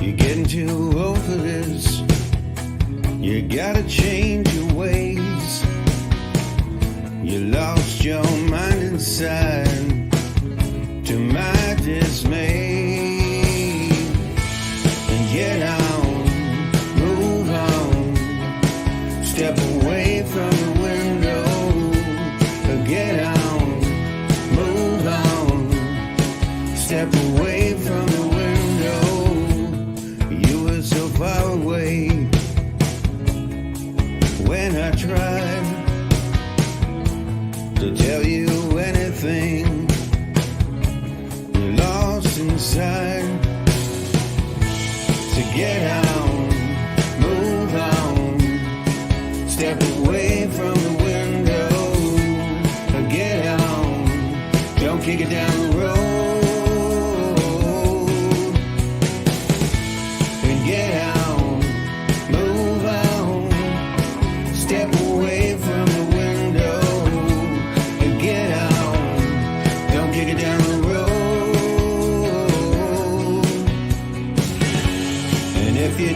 You're getting too old for this. You gotta change your ways. You lost your mind inside, to my dismay. And get on, move on, step away from the window. Get on, move on, step away from the window. You were so far away when I tried to tell you anything. You're lost inside. So get on, move on, step away from the window. Get on, don't kick it down the road. And get on, move on, step away from the window. And get on, don't kick it down the road. And if you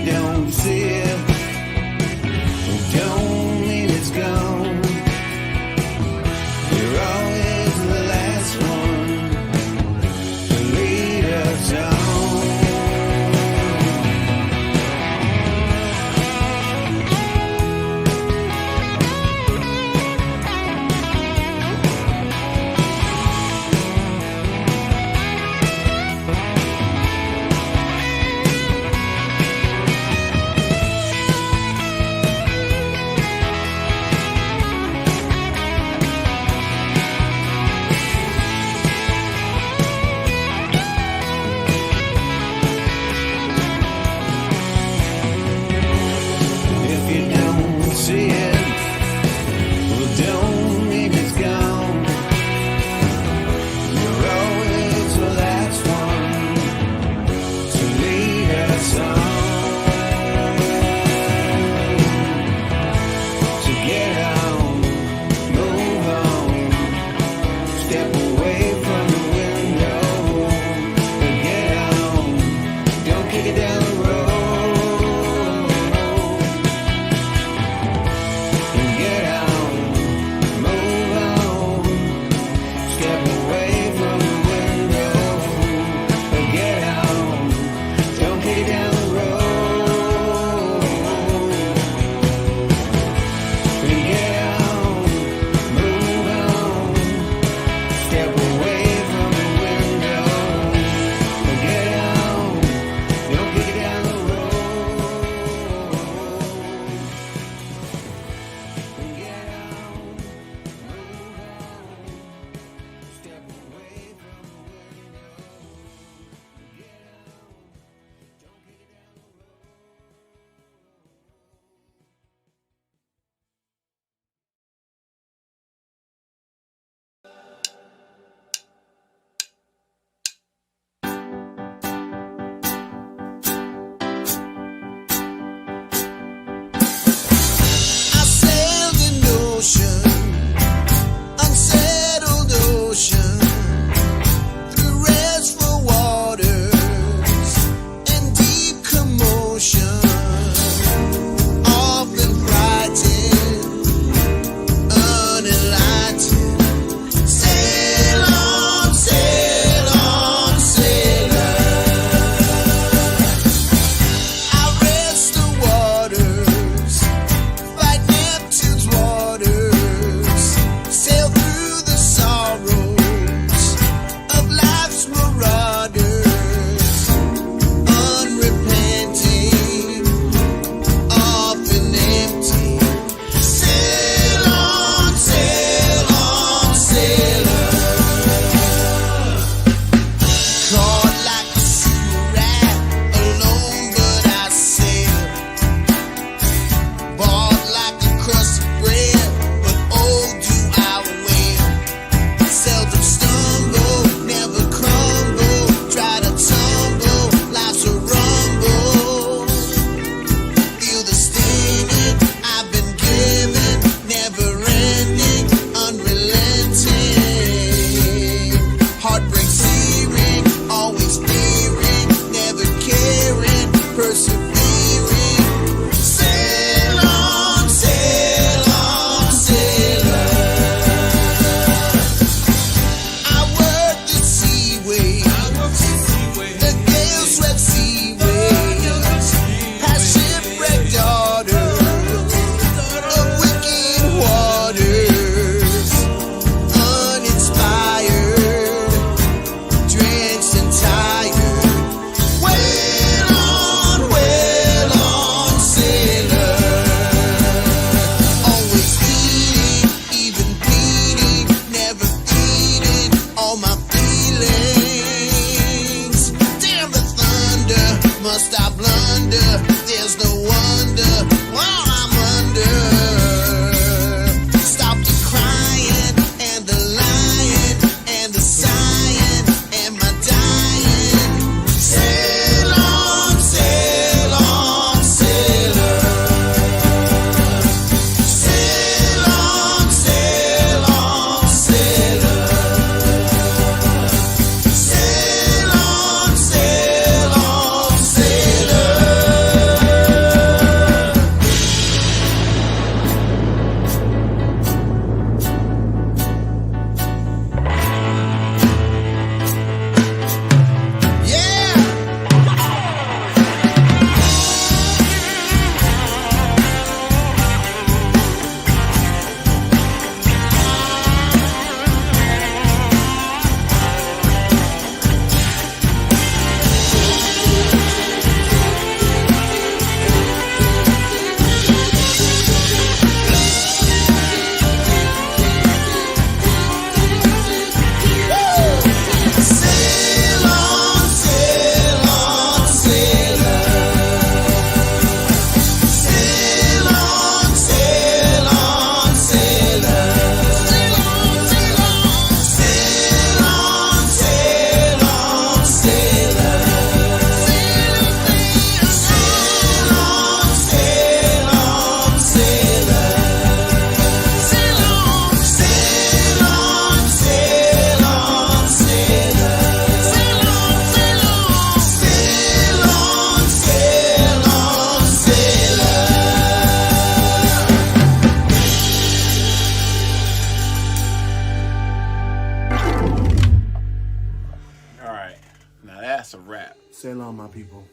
Sail on, my people.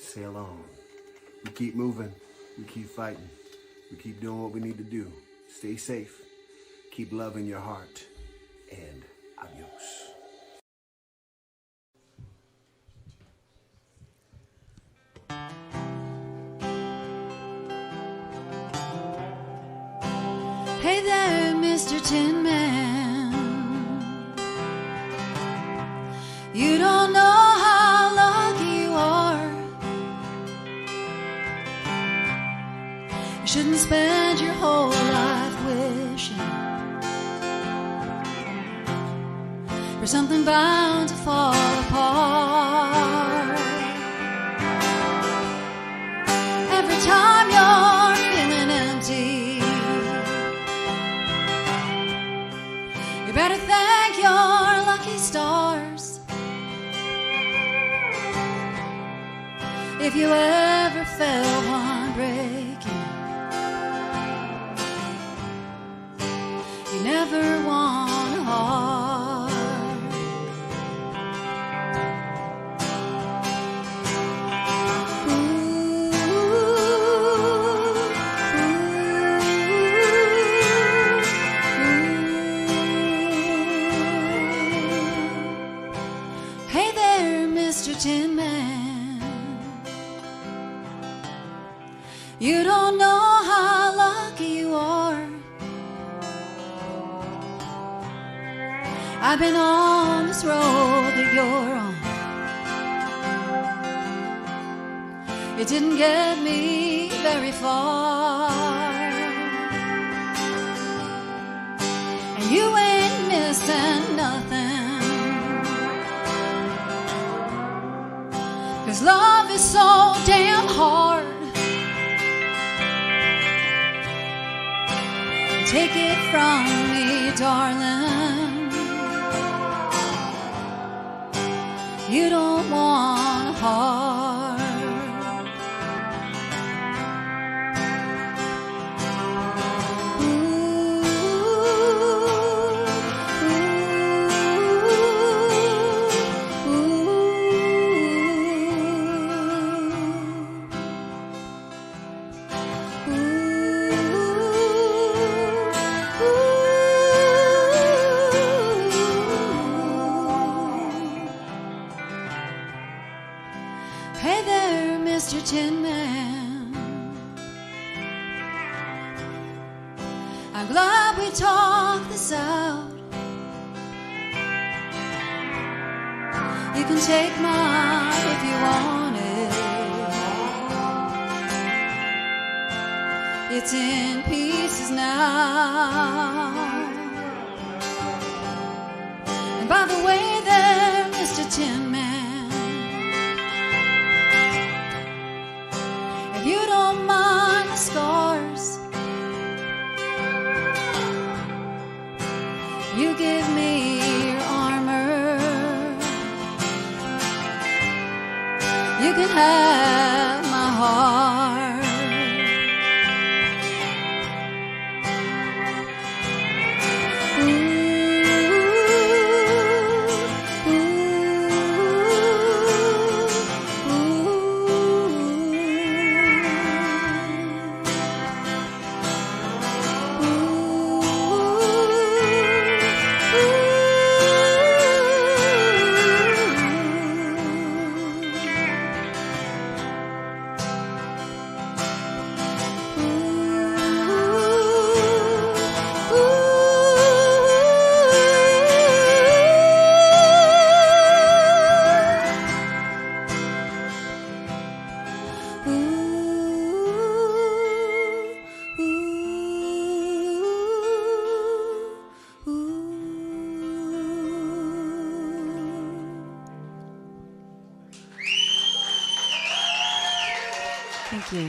Sail on. We keep moving. We keep fighting. We keep doing what we need to do. Stay safe. Keep love in your heart. And adios. Hey there, Mr. Tin Man. You don't know how lucky you are. You shouldn't spend your whole life wishing for something bound to fall apart. Every time you're feeling empty, you better thank your lucky stars. If you ever felt one breaking, you never want a heart. Hey there, Mr. Tin Man. You don't know how lucky you are. I've been on this road that you're on. It didn't get me very far, and you ain't missing nothing, 'cause love is so damn hard. Take it from me, darling, you don't want a heart. Hey there, Mr. Tin Man. I'm glad we talked this out. You can take mine if you want it. It's in pieces now. And by the way there, Mr. Tin Man, you don't mind the scars, you give me your armor. You can have my heart. Thank you.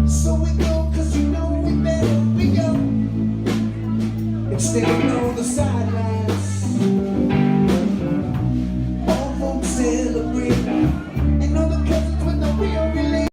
So we go, 'cause you know we better, we go. Staying on the sidelines. All folks celebrate. And all the cousins with no real relation.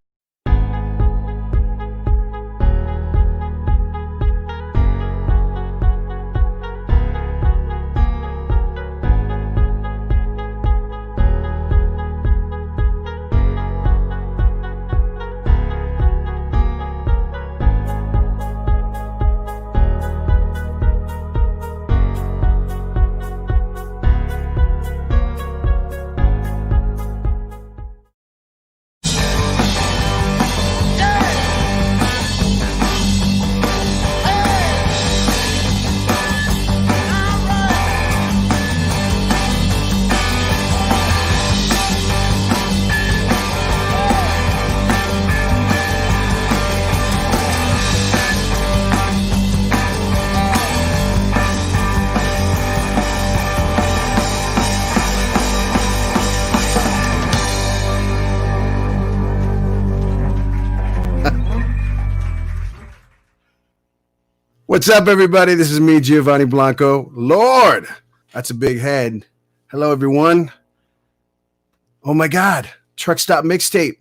What's up, everybody? This is me, Giovanni Blanco. Lord, that's a big head. Hello, everyone. Oh, my God. Truck Stop Mixtape.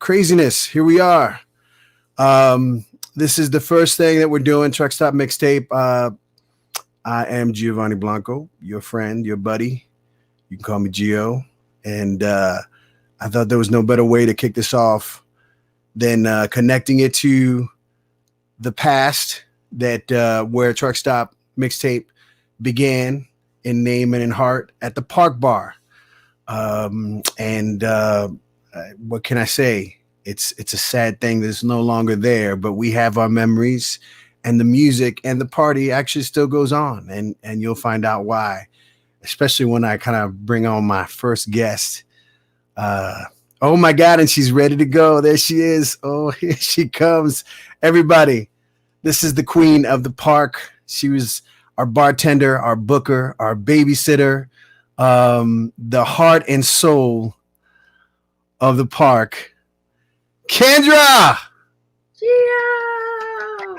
Craziness. Here we are. This is the first thing that we're doing, Truck Stop Mixtape. I am Giovanni Blanco, your friend, your buddy. You can call me Gio. And I thought there was no better way to kick this off than connecting it to the past, that where Truck Stop Mixtape began in name and in heart at the Park Bar. What can I say? It's a sad thing that it's no longer there, but we have our memories, and the music and the party actually still goes on, and you'll find out why, especially when I kind of bring on my first guest. Oh my God, and she's ready to go. There she is. Oh, here she comes. Everybody, this is the queen of the park. She was our bartender, our booker, our babysitter, the heart and soul of the park. Kendra! Gio!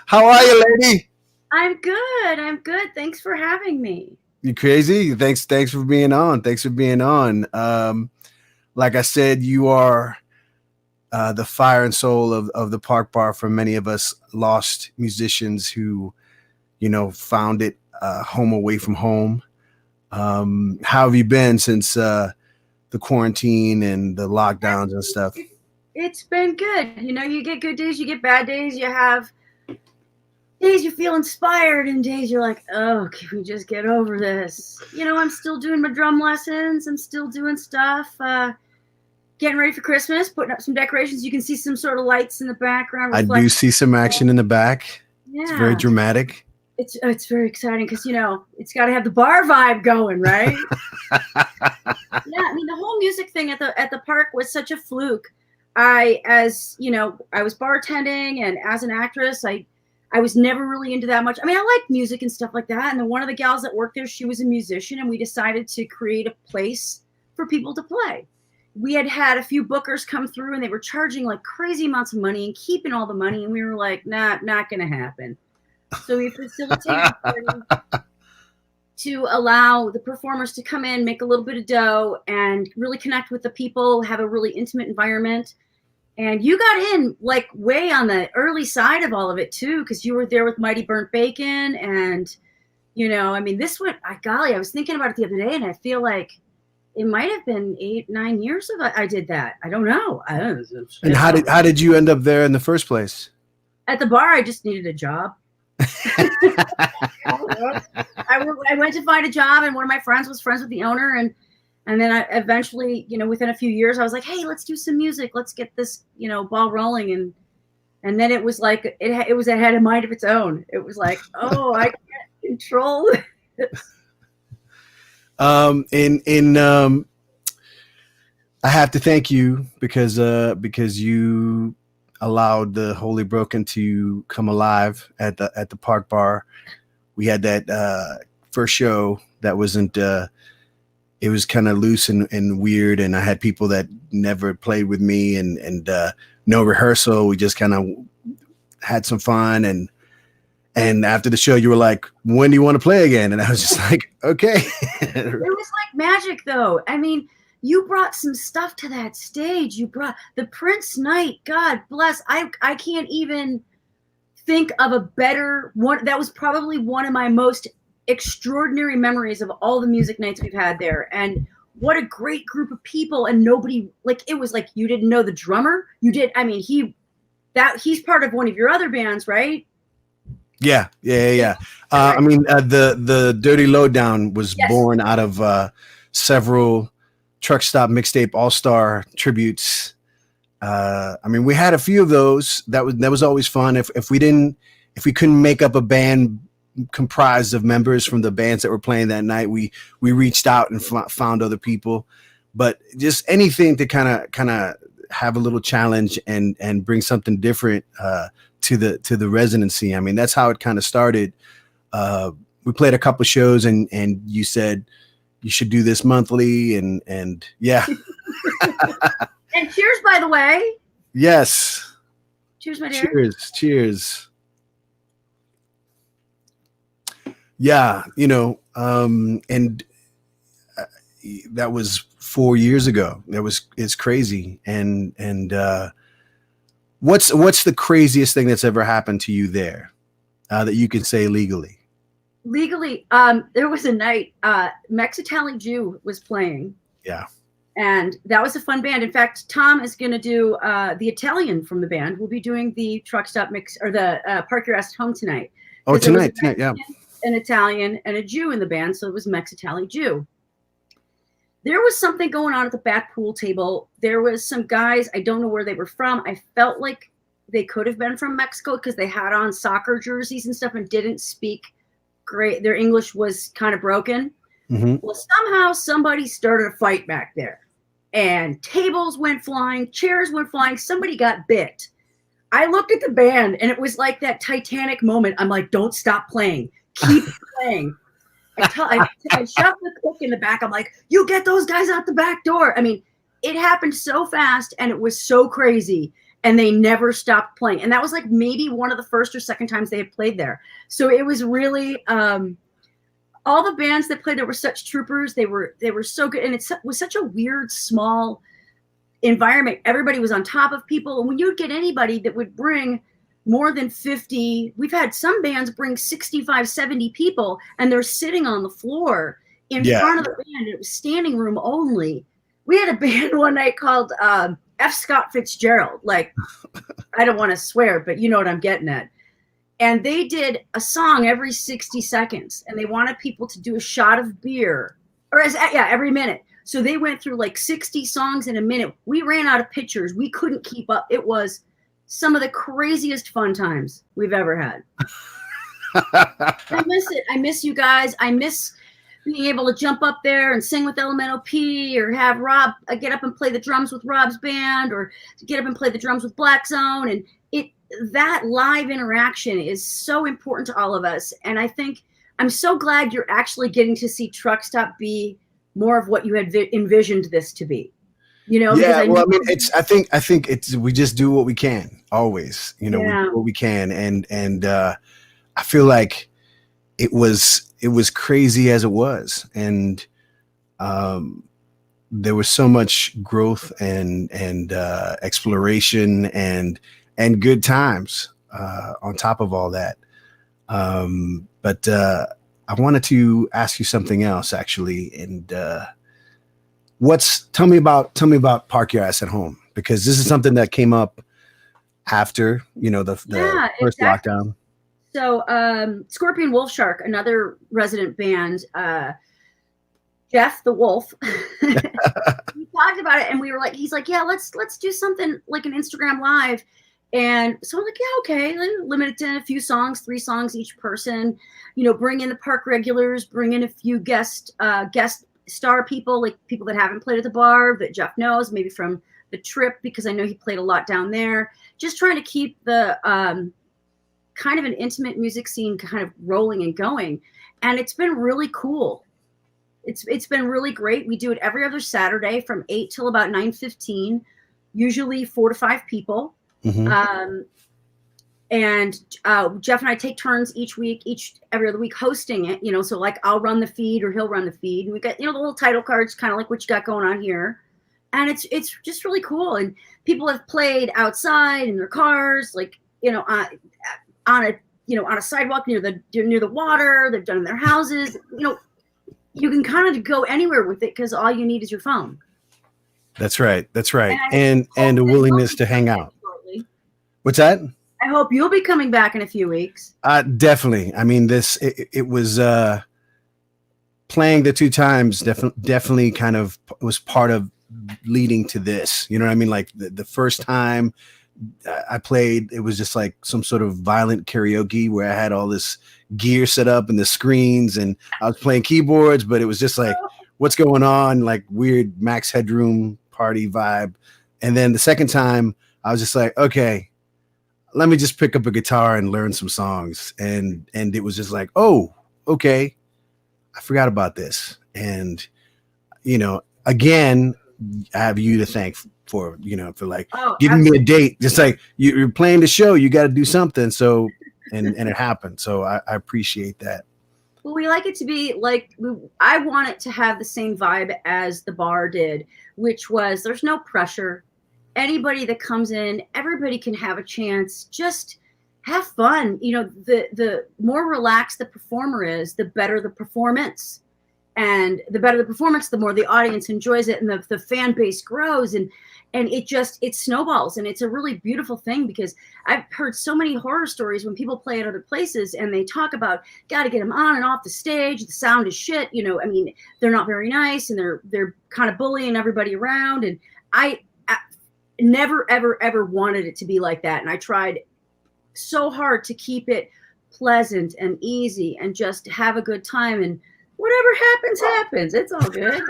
How are you, lady? I'm good. Thanks for having me. You crazy? Thanks for being on. Like I said, you are the fire and soul of the Park Bar for many of us lost musicians who, found it home away from home. How have you been since the quarantine and the lockdowns and stuff? It's been good. You get good days, you get bad days. You have days you feel inspired and days you're like, oh, can we just get over this? I'm still doing my drum lessons. I'm still doing stuff. Getting ready for Christmas, putting up some decorations. You can see some sort of lights in the background. I do see some action in the back. Yeah. It's very dramatic. It's very exciting because, it's got to have the bar vibe going, right? Yeah, the whole music thing at the park was such a fluke. I was bartending, and as an actress, I was never really into that much. I like music and stuff like that. And then one of the gals that worked there, she was a musician, and we decided to create a place for people to play. We had a few bookers come through, and they were charging like crazy amounts of money and keeping all the money. And we were like, nah, not going to happen. So we facilitated to allow the performers to come in, make a little bit of dough, and really connect with the people, have a really intimate environment. And you got in like way on the early side of all of it too, because you were there with Mighty Burnt Bacon. And, this went, golly, I was thinking about it the other day, and I feel like it might have been 8-9 years ago I did that. I don't know. And how did you end up there in the first place? At the bar, I just needed a job. I went to find a job, and one of my friends was friends with the owner, and then I eventually, within a few years, I was like, hey, let's do some music. Let's get this, ball rolling. And then it was like, it was a head of mind of its own. It was like, oh, I can't control this. I have to thank you because you allowed the Holy Broken to come alive at the Park Bar. We had that first show that wasn't it was kind of loose and weird, and I had people that never played with me and no rehearsal. We just kind of had some fun, and And after the show, you were like, when do you want to play again? And I was just like, okay. It was like magic, though. I mean, you brought some stuff to that stage. You brought the Prince night. God bless. I can't even think of a better one. That was probably one of my most extraordinary memories of all the music nights we've had there. And what a great group of people. And nobody, like, it was like you didn't know the drummer. You did. I mean, he's part of one of your other bands, right? Yeah. I mean, the Dirty Lowdown was born out of several Truck Stop Mixtape All-Star tributes. I mean, we had a few of those. That was always fun. If we couldn't make up a band comprised of members from the bands that were playing that night, we reached out and found other people. But just anything to kind of have a little challenge and bring something different to the residency. I mean, that's how it kind of started. We played a couple shows and you said you should do this monthly and yeah. And cheers, by the way. Yes. Cheers, my dear. Cheers. Yeah, and that was 4 years ago. It's crazy. And what's the craziest thing that's ever happened to you there that you can say legally? Legally, there was a night Mexitali Jew was playing. Yeah. And that was a fun band. In fact, Tom is going to do the Italian from the band. We'll be doing the Truck Stop Mix or the Park Your Ass at Home tonight. Oh, tonight, yeah. An Italian and a Jew in the band, so it was Mexitali Jew. There was something going on at the back pool table. There was some guys, I don't know where they were from. I felt like they could have been from Mexico because they had on soccer jerseys and stuff and didn't speak great. Their English was kind of broken. Mm-hmm. Well, somehow somebody started a fight back there. And tables went flying, chairs went flying, somebody got bit. I looked at the band and it was like that Titanic moment. I'm like, don't stop playing. Keep playing. I shoved the cook in the back. I'm like, you get those guys out the back door. I mean, it happened so fast and it was so crazy and they never stopped playing. And that was like maybe one of the first or second times they had played there. So it was really, all the bands that played there were such troopers. They were so good. And it was such a weird, small environment. Everybody was on top of people. And when you would get anybody that would bring more than 50, we've had some bands bring 65, 70 people, and they're sitting on the floor in front of the band. It was standing room only. We had a band one night called F. Scott Fitzgerald. Like, I don't want to swear, but you know what I'm getting at. And they did a song every 60 seconds, and they wanted people to do a shot of beer, or every minute. So they went through like 60 songs in a minute. We ran out of pictures. We couldn't keep up. It was some of the craziest fun times we've ever had. I miss it. I miss you guys. I miss being able to jump up there and sing with Elemental P, or have Rob get up and play the drums with Rob's band, or get up and play the drums with Black Zone. And that live interaction is so important to all of us. And I think I'm so glad you're actually getting to see Truck Stop be more of what you had envisioned this to be. Yeah, well, I mean, I think it's, we just do what we can always, we do what we can. And I feel like it was crazy as it was. And there was so much growth and exploration and good times on top of all that. But I wanted to ask you something else actually. And, tell me about Park Your Ass at Home, because this is something that came up after, the first lockdown. So Scorpion Wolf Shark, another resident band, Jeff the Wolf, we talked about it and we were like, he's like, yeah, let's do something like an Instagram live. And so I'm like, yeah, okay, limit it to a few songs, 3 songs each person, bring in the park regulars, bring in a few guest star people, like people that haven't played at the bar that Jeff knows, maybe from the trip, because I know he played a lot down there. Just trying to keep the kind of an intimate music scene kind of rolling and going. And it's been really cool. It's been really great. We do it every other Saturday from 8 till about 9:15, usually 4 to 5 people. Mm-hmm. And Jeff and I take turns every other week hosting it, you know, so like I'll run the feed or he'll run the feed. And we got, you know, the little title cards, kind of like what you got going on here. And it's just really cool. And people have played outside in their cars, like, you know, on a sidewalk near the water. They've done it in their houses. You know, you can kind of go anywhere with it because all you need is your phone. That's right. That's right. And a willingness to hang out. What's that? I hope you'll be coming back in a few weeks. Definitely. I mean, it was playing the 2 times definitely kind of was part of leading to this. You know what I mean? Like the first time I played, it was just like some sort of violent karaoke where I had all this gear set up and the screens and I was playing keyboards, but it was just like, what's going on? Like weird Max Headroom party vibe. And then the second time I was just like, okay, let me just pick up a guitar and learn some songs. And it was just like, oh, okay, I forgot about this. And, you know, again, I have you to thank for, you know, for like giving me a date. Just like you're playing the show, you got to do something. So, and it happened. So I appreciate that. Well, we like it to be like, I want it to have the same vibe as the bar did, which was there's no pressure. Anybody that comes in, everybody can have a chance. Just have fun. You know, the more relaxed the performer is, the better the performance. And the better the performance, the more the audience enjoys it and the fan base grows. And it snowballs. And it's a really beautiful thing because I've heard so many horror stories when people play at other places and they talk about, got to get them on and off the stage. The sound is shit. You know, I mean, they're not very nice and they're kind of bullying everybody around. And I never, ever, ever wanted it to be like that. And I tried so hard to keep it pleasant and easy and just have a good time. And whatever happens. It's all good.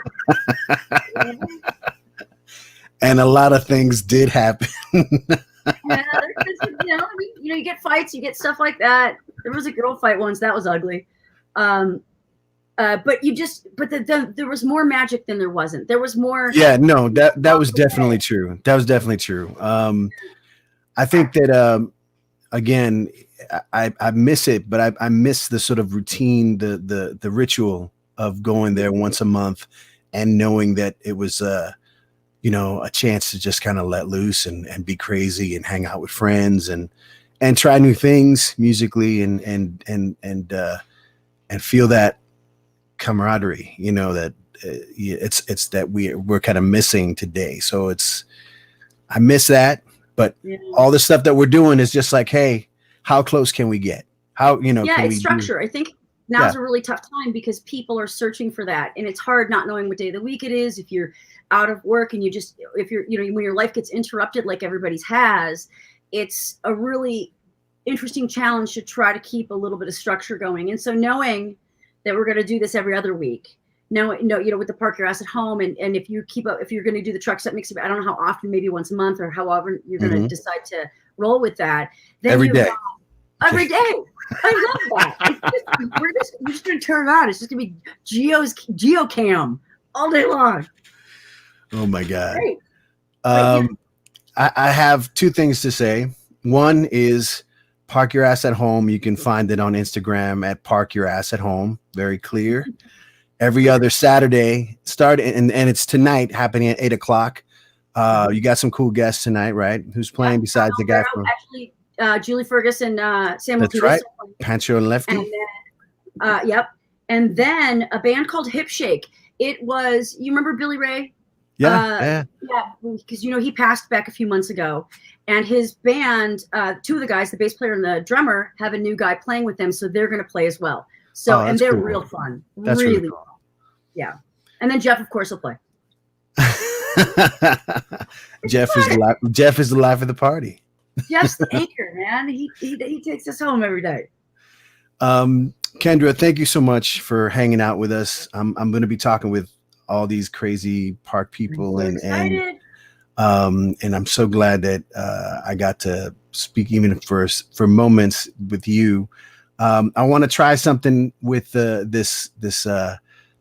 And a lot of things did happen. Yeah, you get fights, you get stuff like that. There was a girl fight once that was ugly. But there was more magic than there wasn't. There was more. Yeah, no, that was definitely true. That was definitely true. I think that again, I miss it, but I miss the sort of routine, the ritual of going there once a month and knowing that it was you know, a chance to just kind of let loose and be crazy and hang out with friends and try new things musically and feel that camaraderie, you know, that it's that we're kind of missing today. So I miss that, but all the stuff that we're doing is just like, hey, how close can we get? How, you know, yeah, can it's we structure. I think now's a really tough time because people are searching for that. And it's hard not knowing what day of the week it is. If you're out of work and if you're, you know, when your life gets interrupted, like everybody's has, it's a really interesting challenge to try to keep a little bit of structure going. And so knowing that we're going to do this every other week, you know, with the Park Your Ass at Home. And if you keep up, if you're going to do the Truck Stop Mixtape, I don't know how often, maybe once a month or however you're going to decide to roll with that. Then every day. Every day. I love that. We're just going to turn it on. It's just going to be GeoCam all day long. Oh my God. Great. I have 2 things to say. One is Park Your Ass at Home. You can find it on Instagram at Park Your Ass at Home. Very clear. Every other Saturday and it's tonight happening at 8:00. You got some cool guests tonight, right? Who's playing besides the guy from actually Julie Fergus and Samuel That's right. Pancho and Lefty. And then, yep. And then a band called Hip Shake. It was, you remember Billy Ray? Yeah, because you know he passed back a few months ago, and his band, 2 of the guys, the bass player and the drummer, have a new guy playing with them, so they're going to play as well. So and they're real fun, that's really cool. Yeah. And then Jeff, of course, will play. Jeff is the life of the party. Jeff's the anchor, man. He takes us home every day. Kendra, thank you so much for hanging out with us. I'm going to be talking with all these crazy park people and I'm so glad that I got to speak even for moments with you. I want to try something with this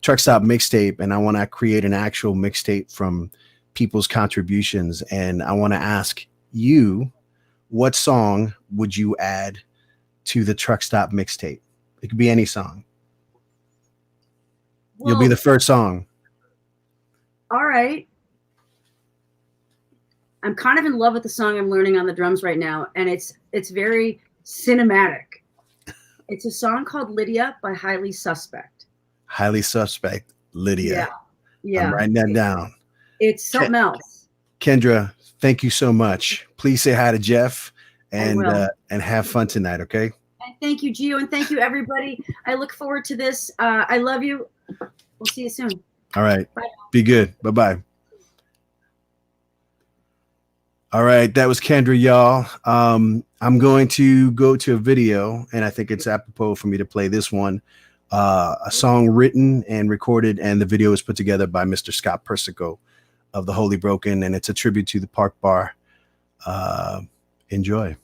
Truck Stop Mixtape, and I want to create an actual mixtape from people's contributions, and I want to ask you what song would you add to the Truck Stop mixtape? It could be any song. You'll be Well, the first song. all right. I'm kind of in love with the song I'm learning on the drums right now, and it's very cinematic. It's a song called Lydia by Highly Suspect. Highly Suspect, Lydia. Yeah. I'm writing that down. It's something else. Kendra, thank you so much. Please say hi to Jeff and will. have fun tonight, okay? And thank you, Gio, and thank you, everybody. I look forward to this. I love you. We'll see you soon. All right. Bye. Be good. Bye-bye. All right, that was Kendra, y'all. I'm going to go to a video, and I think it's apropos for me to play this one. A song written and recorded, and the video is put together by Mr. Scott Persico of the Holy Broken, and it's a tribute to the Park Bar. Enjoy.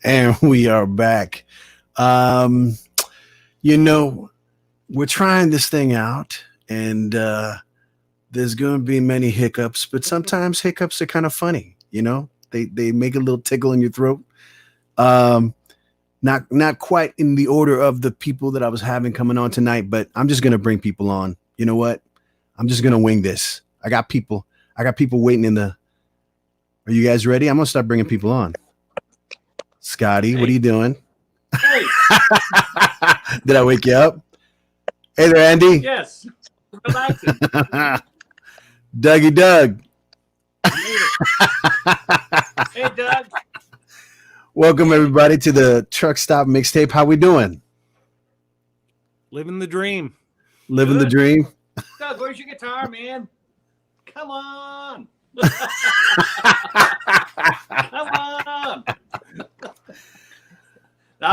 And we are back. You know, we're trying this thing out, and there's going to be many hiccups, but sometimes hiccups are kind of funny, you know? They make a little tickle in your throat. Not quite in the order of the people that I was having coming on tonight, but I'm just gonna bring people on. You know what? I'm just gonna wing this. I got people waiting in the. Are you guys ready? I'm gonna start bringing people on. Scotty, what are you doing? Hey. Did I wake you up? Hey there, Andy. Yes. Relaxing. Dougie Doug. Hey, Doug. Welcome everybody to the Truck Stop Mixtape. How we doing? Living the dream. Living the dream. Doug, where's your guitar, man? Come on. Come on.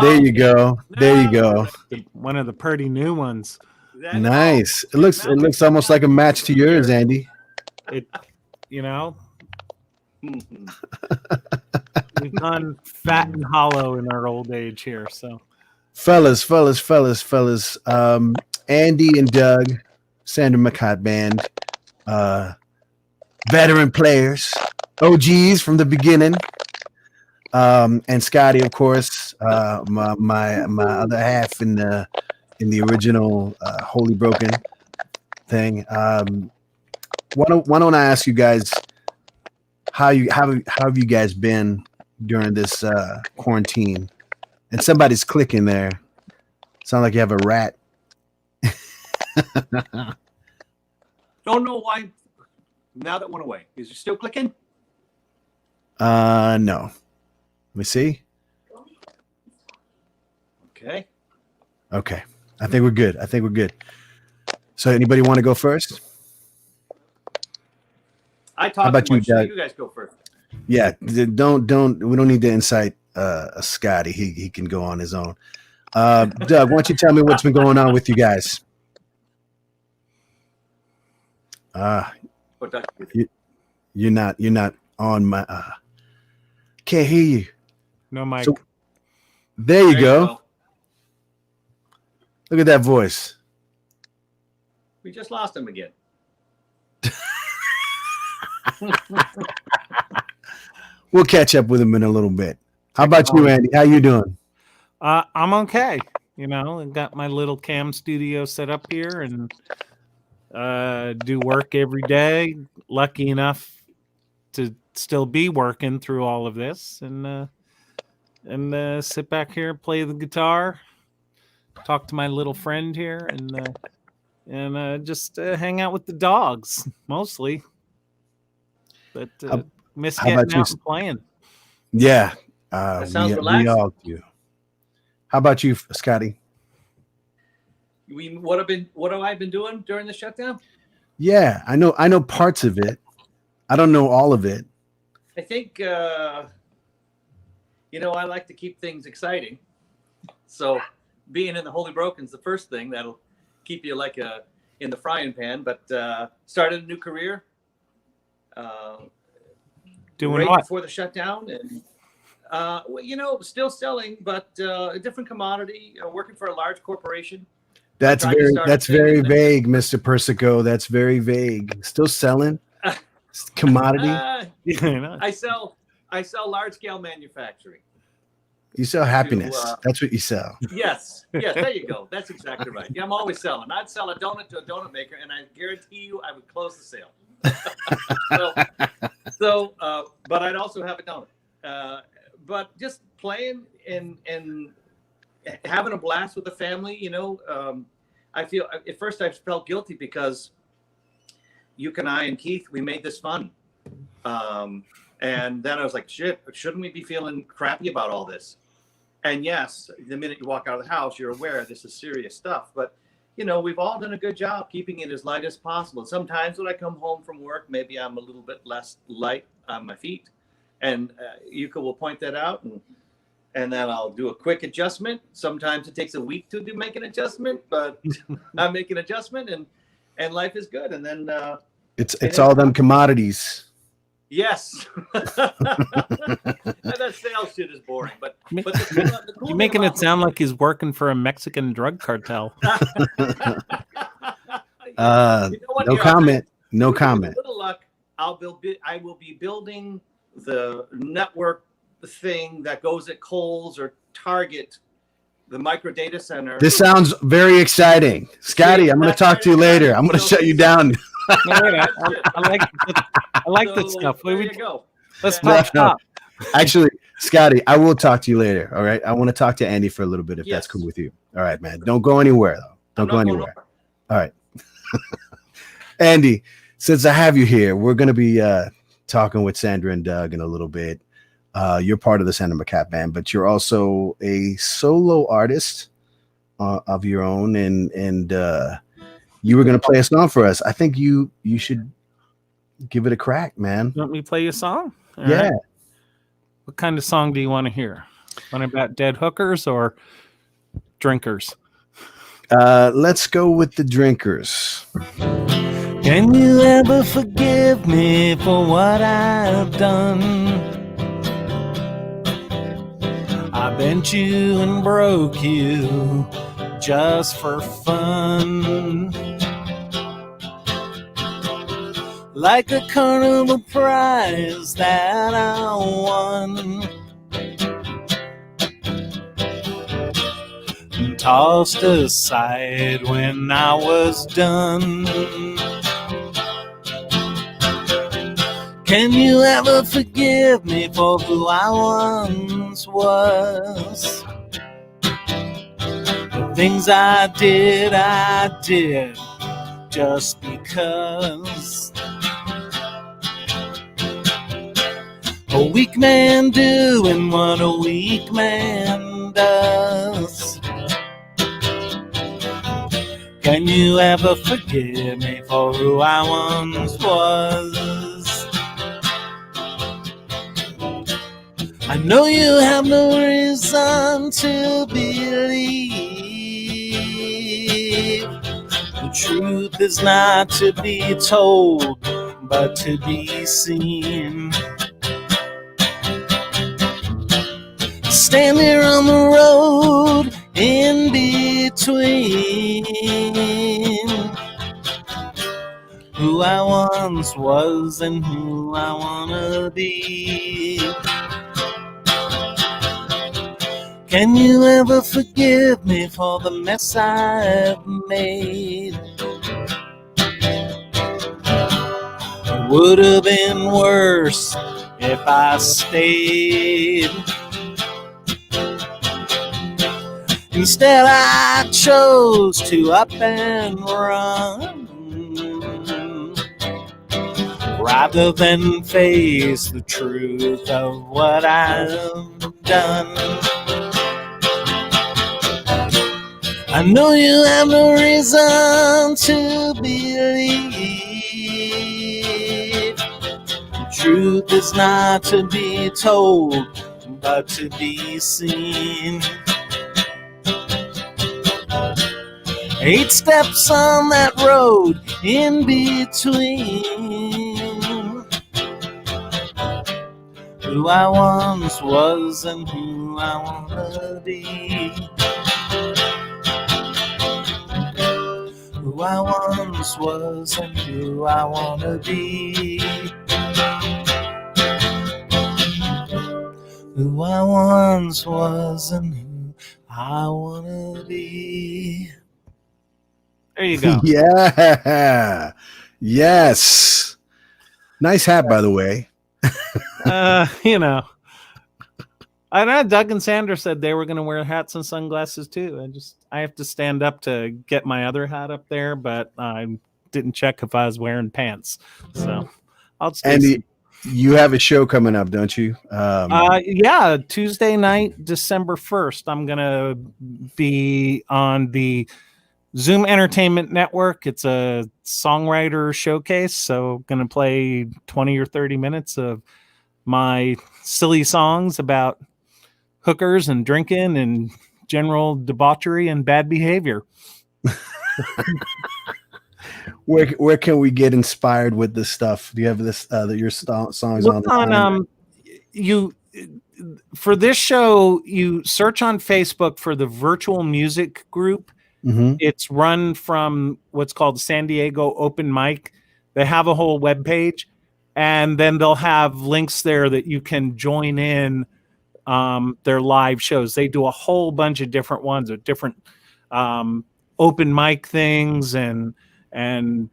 There you go. There you go. One of the pretty new ones. Nice. It looks almost like a match to yours, Andy. It, you know, we've gone fat and hollow in our old age here. So, fellas. Andy and Doug, Sandra McCott Band, veteran players, OGs from the beginning. And Scotty, of course, my other half in the original Holy Broken thing. Why don't I ask you guys how have you guys been during this quarantine? And somebody's clicking there. Sound like you have a rat. Don't know why. Now that went away. Is it still clicking? No. Let me see. Okay. Okay. I think we're good. So anybody want to go first? I talked about too much, you, so Doug? you guys go first. Yeah, don't we don't need to incite Scotty. He can go on his own. Doug, why don't you tell me what's been going on with you guys? What, Doug? You're not on my can't hear you. no mic. So, there you go. Look at that voice. We just lost him again. We'll catch up with him in a little bit. How about you, Andy? How you doing? I'm okay. You know, I got my little cam studio set up here and do work every day. Lucky enough to still be working through all of this and sit back here, play the guitar, talk to my little friend here, and just hang out with the dogs mostly. But miss getting out and playing. Yeah, That sounds we relaxing. all do. How about you, Scotty? What have I been doing during the shutdown? Yeah, I know parts of it. I don't know all of it. I think I like to keep things exciting. So being in the Holy Broken's the first thing that'll keep you like in the frying pan. But started a new career. Doing right what? before the shutdown, and still selling, but a different commodity. Working for a large corporation. That's Trying to very start that's a thing very and then- vague, Mr. Persico. That's very vague. Still selling commodity. You know? I sell large scale manufacturing. You sell happiness. to, That's what you sell. Yes, there you go. That's exactly right. Yeah, I'm always selling. I'd sell a donut to a donut maker, and I guarantee you, I would close the sale. But I'd also have a donut. But just playing and having a blast with the family. I feel at first I felt guilty because Yuke and I and Keith, we made this fun. And then I was like, shit, shouldn't we be feeling crappy about all this? And yes, the minute you walk out of the house, you're aware this is serious stuff. But, we've all done a good job keeping it as light as possible. Sometimes when I come home from work, maybe I'm a little bit less light on my feet. And Yuke will point that out. And then I'll do a quick adjustment. Sometimes it takes a week to make an adjustment, but I make an adjustment and life is good. And then It's all them commodities. yes. That sales shit is boring, but the cool You're thing making about it sound like he's working for a Mexican drug cartel. No comment. No comment. With a little luck, I will be building network thing that goes at Kohl's or Target, the micro data center. This sounds very exciting. Scotty, I'm going to talk to you later. I'm going to shut you down. No, wait, I like this stuff. There you go. Let's No, talk no. pop. Actually, Scotty, I will talk to you later. All right. I want to talk to Andy for a little bit if that's Yes. cool with you. All right, man. Don't go anywhere, though. Don't I'm go not going anywhere. nowhere. All right. Andy, since I have you here, we're going to be talking with Sandra and Doug in a little bit. You're part of the Sandra McCap band, but you're also a solo artist of your own, and you were going to play a song for us. I think you should give it a crack, man. You want me to play you a song? All Yeah. right. What kind of song do you want to hear? One about dead hookers or drinkers? Let's go with the drinkers. Can you ever forgive me for what I've done? I bent you and broke you just for fun. Like a carnival prize that I won. And tossed aside when I was done. Can you ever forgive me for who I once was? The things I did just because. A weak man doing what a weak man does. Can you ever forgive me for who I once was? I know you have no reason to believe. The truth is not to be told, but to be seen. Stand here on the road in between who I once was and who I wanna be. Can you ever forgive me for the mess I've made? It would have been worse if I stayed. Instead, I chose to up and run rather than face the truth of what I've done. I know you have no reason to believe. The truth is not to be told, but to be seen. 8 steps on that road in between who I once was and who I wanna be. Who I once was and who I wanna be. Who I once was and who I wanna be. There you go. Yeah. Yes. Nice hat, by the way. You know, I know Doug and Sandra said they were going to wear hats and sunglasses too. I have to stand up to get my other hat up there, but I didn't check if I was wearing pants. So I'll stay. Andy, you have a show coming up, don't you? Yeah, Tuesday night, December 1st. I'm going to be on the Zoom Entertainment Network. It's a songwriter showcase, so going to play 20 or 30 minutes of my silly songs about hookers and drinking and general debauchery and bad behavior. Where can we get inspired with this stuff? Do you have this your songs Look on you for this show? You search on Facebook for the Virtual Music Group. Mm-hmm. It's run from what's called San Diego Open Mic. They have a whole web page, and then they'll have links there that you can join in their live shows. They do a whole bunch of different ones with different open mic things and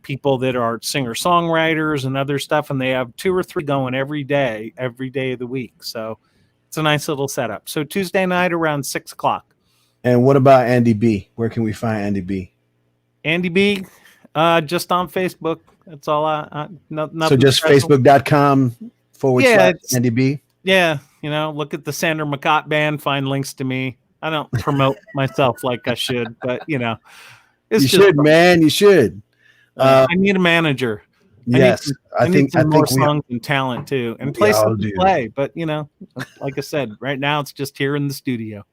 people that are singer-songwriters and other stuff, and they have 2 or 3 going every day of the week. So it's a nice little setup. So Tuesday night around 6 o'clock. And what about Andy B? Where can we find Andy B? Andy B, just on Facebook. That's all. Nothing so just special. Facebook.com/Andy B. Yeah, look at the Sandra McCott band, find links to me. I don't promote myself like I should, but it's you should, man. You should. I need a manager. Yes, I think more songs and talent too, and places to play. But like I said, right now it's just here in the studio.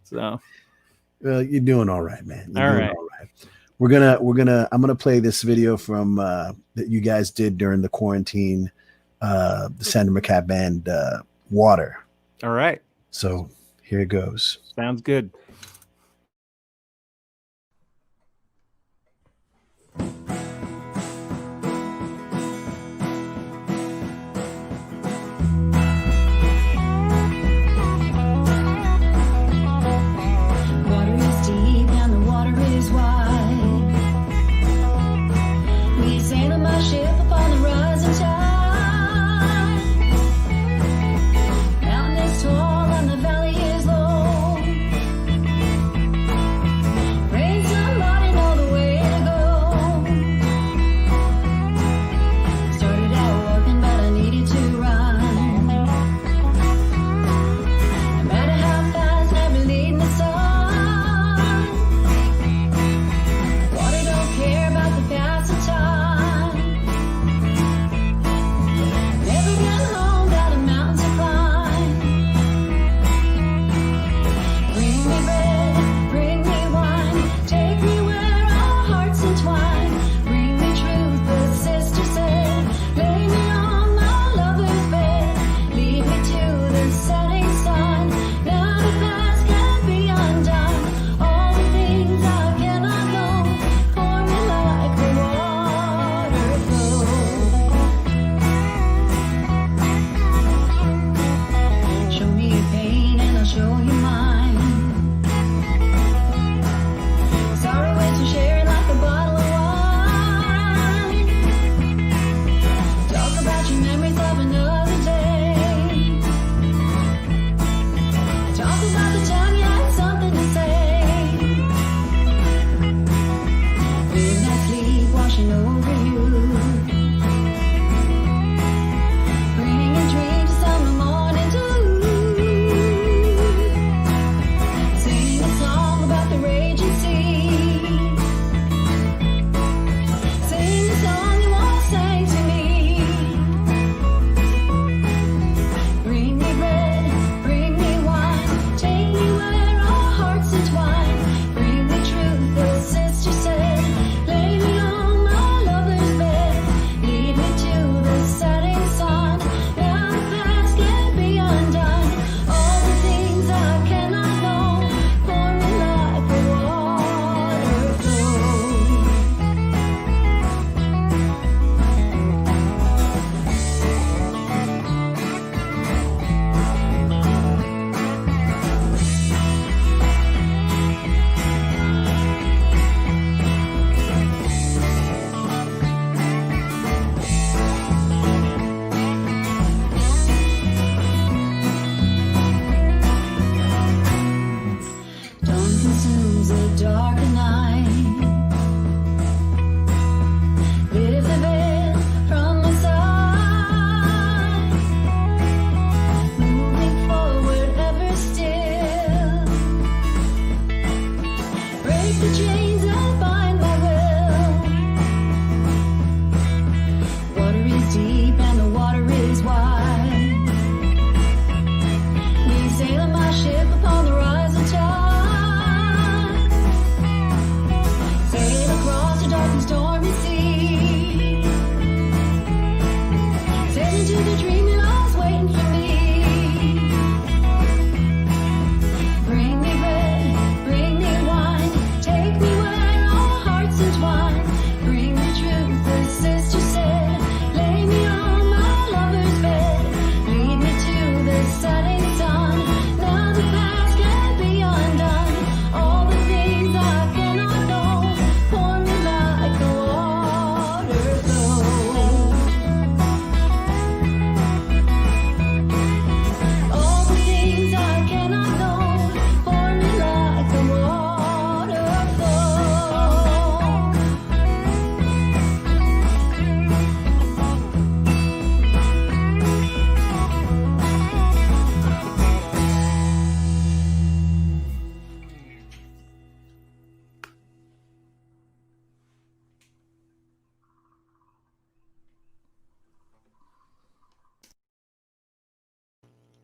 So, you're doing all right, man. All right. I'm gonna play this video from that you guys did during the quarantine. The Sandra McCat band, Water. All right. So here it goes. Sounds good.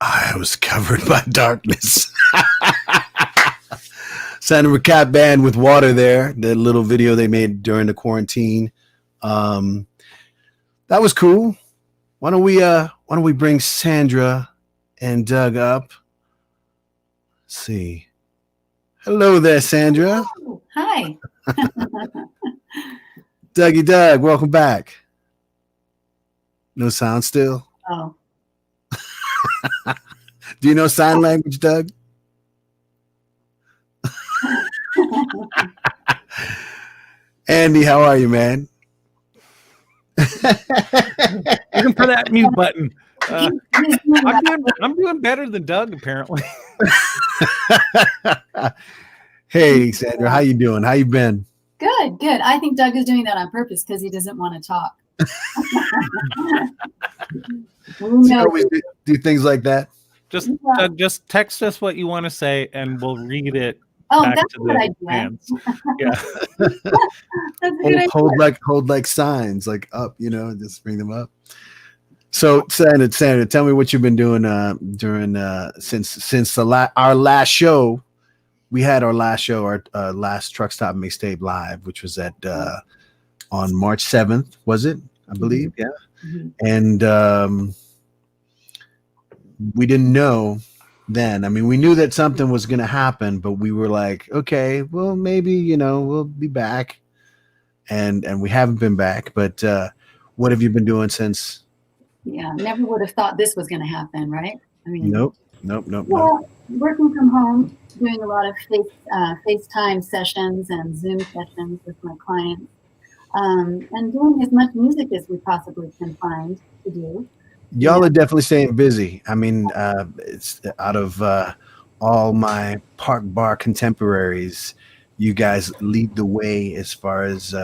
I was covered by darkness. Sandra McCat Band with Water there. That little video they made during the quarantine. That was cool. Why don't we bring Sandra and Doug up? Let's see. Hello there, Sandra. Oh, hi. Dougie Doug, welcome back. No sound still? Oh. Do you know sign language, Doug? Andy, how are you, man? Looking for that mute button. I'm doing better than Doug, apparently. Hey, Sandra, how you doing? How you been? Good. I think Doug is doing that on purpose because he doesn't want to talk. Do you always do things like that? Just text us what you want to say, and we'll read it. Oh, back that's to a good the idea. fans. Yeah. That's a good idea. Hold like signs, like up, just bring them up. So, Sandra, tell me what you've been doing during since our last show. We had our last show, our last Truck Stop Mixtape Live, which was at on March 7th, was it? I believe, yeah. Mm-hmm. And we didn't know then. I mean, we knew that something was going to happen, but we were like, okay, well, maybe, we'll be back. And we haven't been back. But what have you been doing since? Yeah, never would have thought this was going to happen, right? I mean, Nope. Well, working from home, doing a lot of FaceTime sessions and Zoom sessions with my clients, and doing as much music as we possibly can find to do. Y'all are definitely staying busy. I mean, it's out of all my park bar contemporaries, you guys lead the way as far as,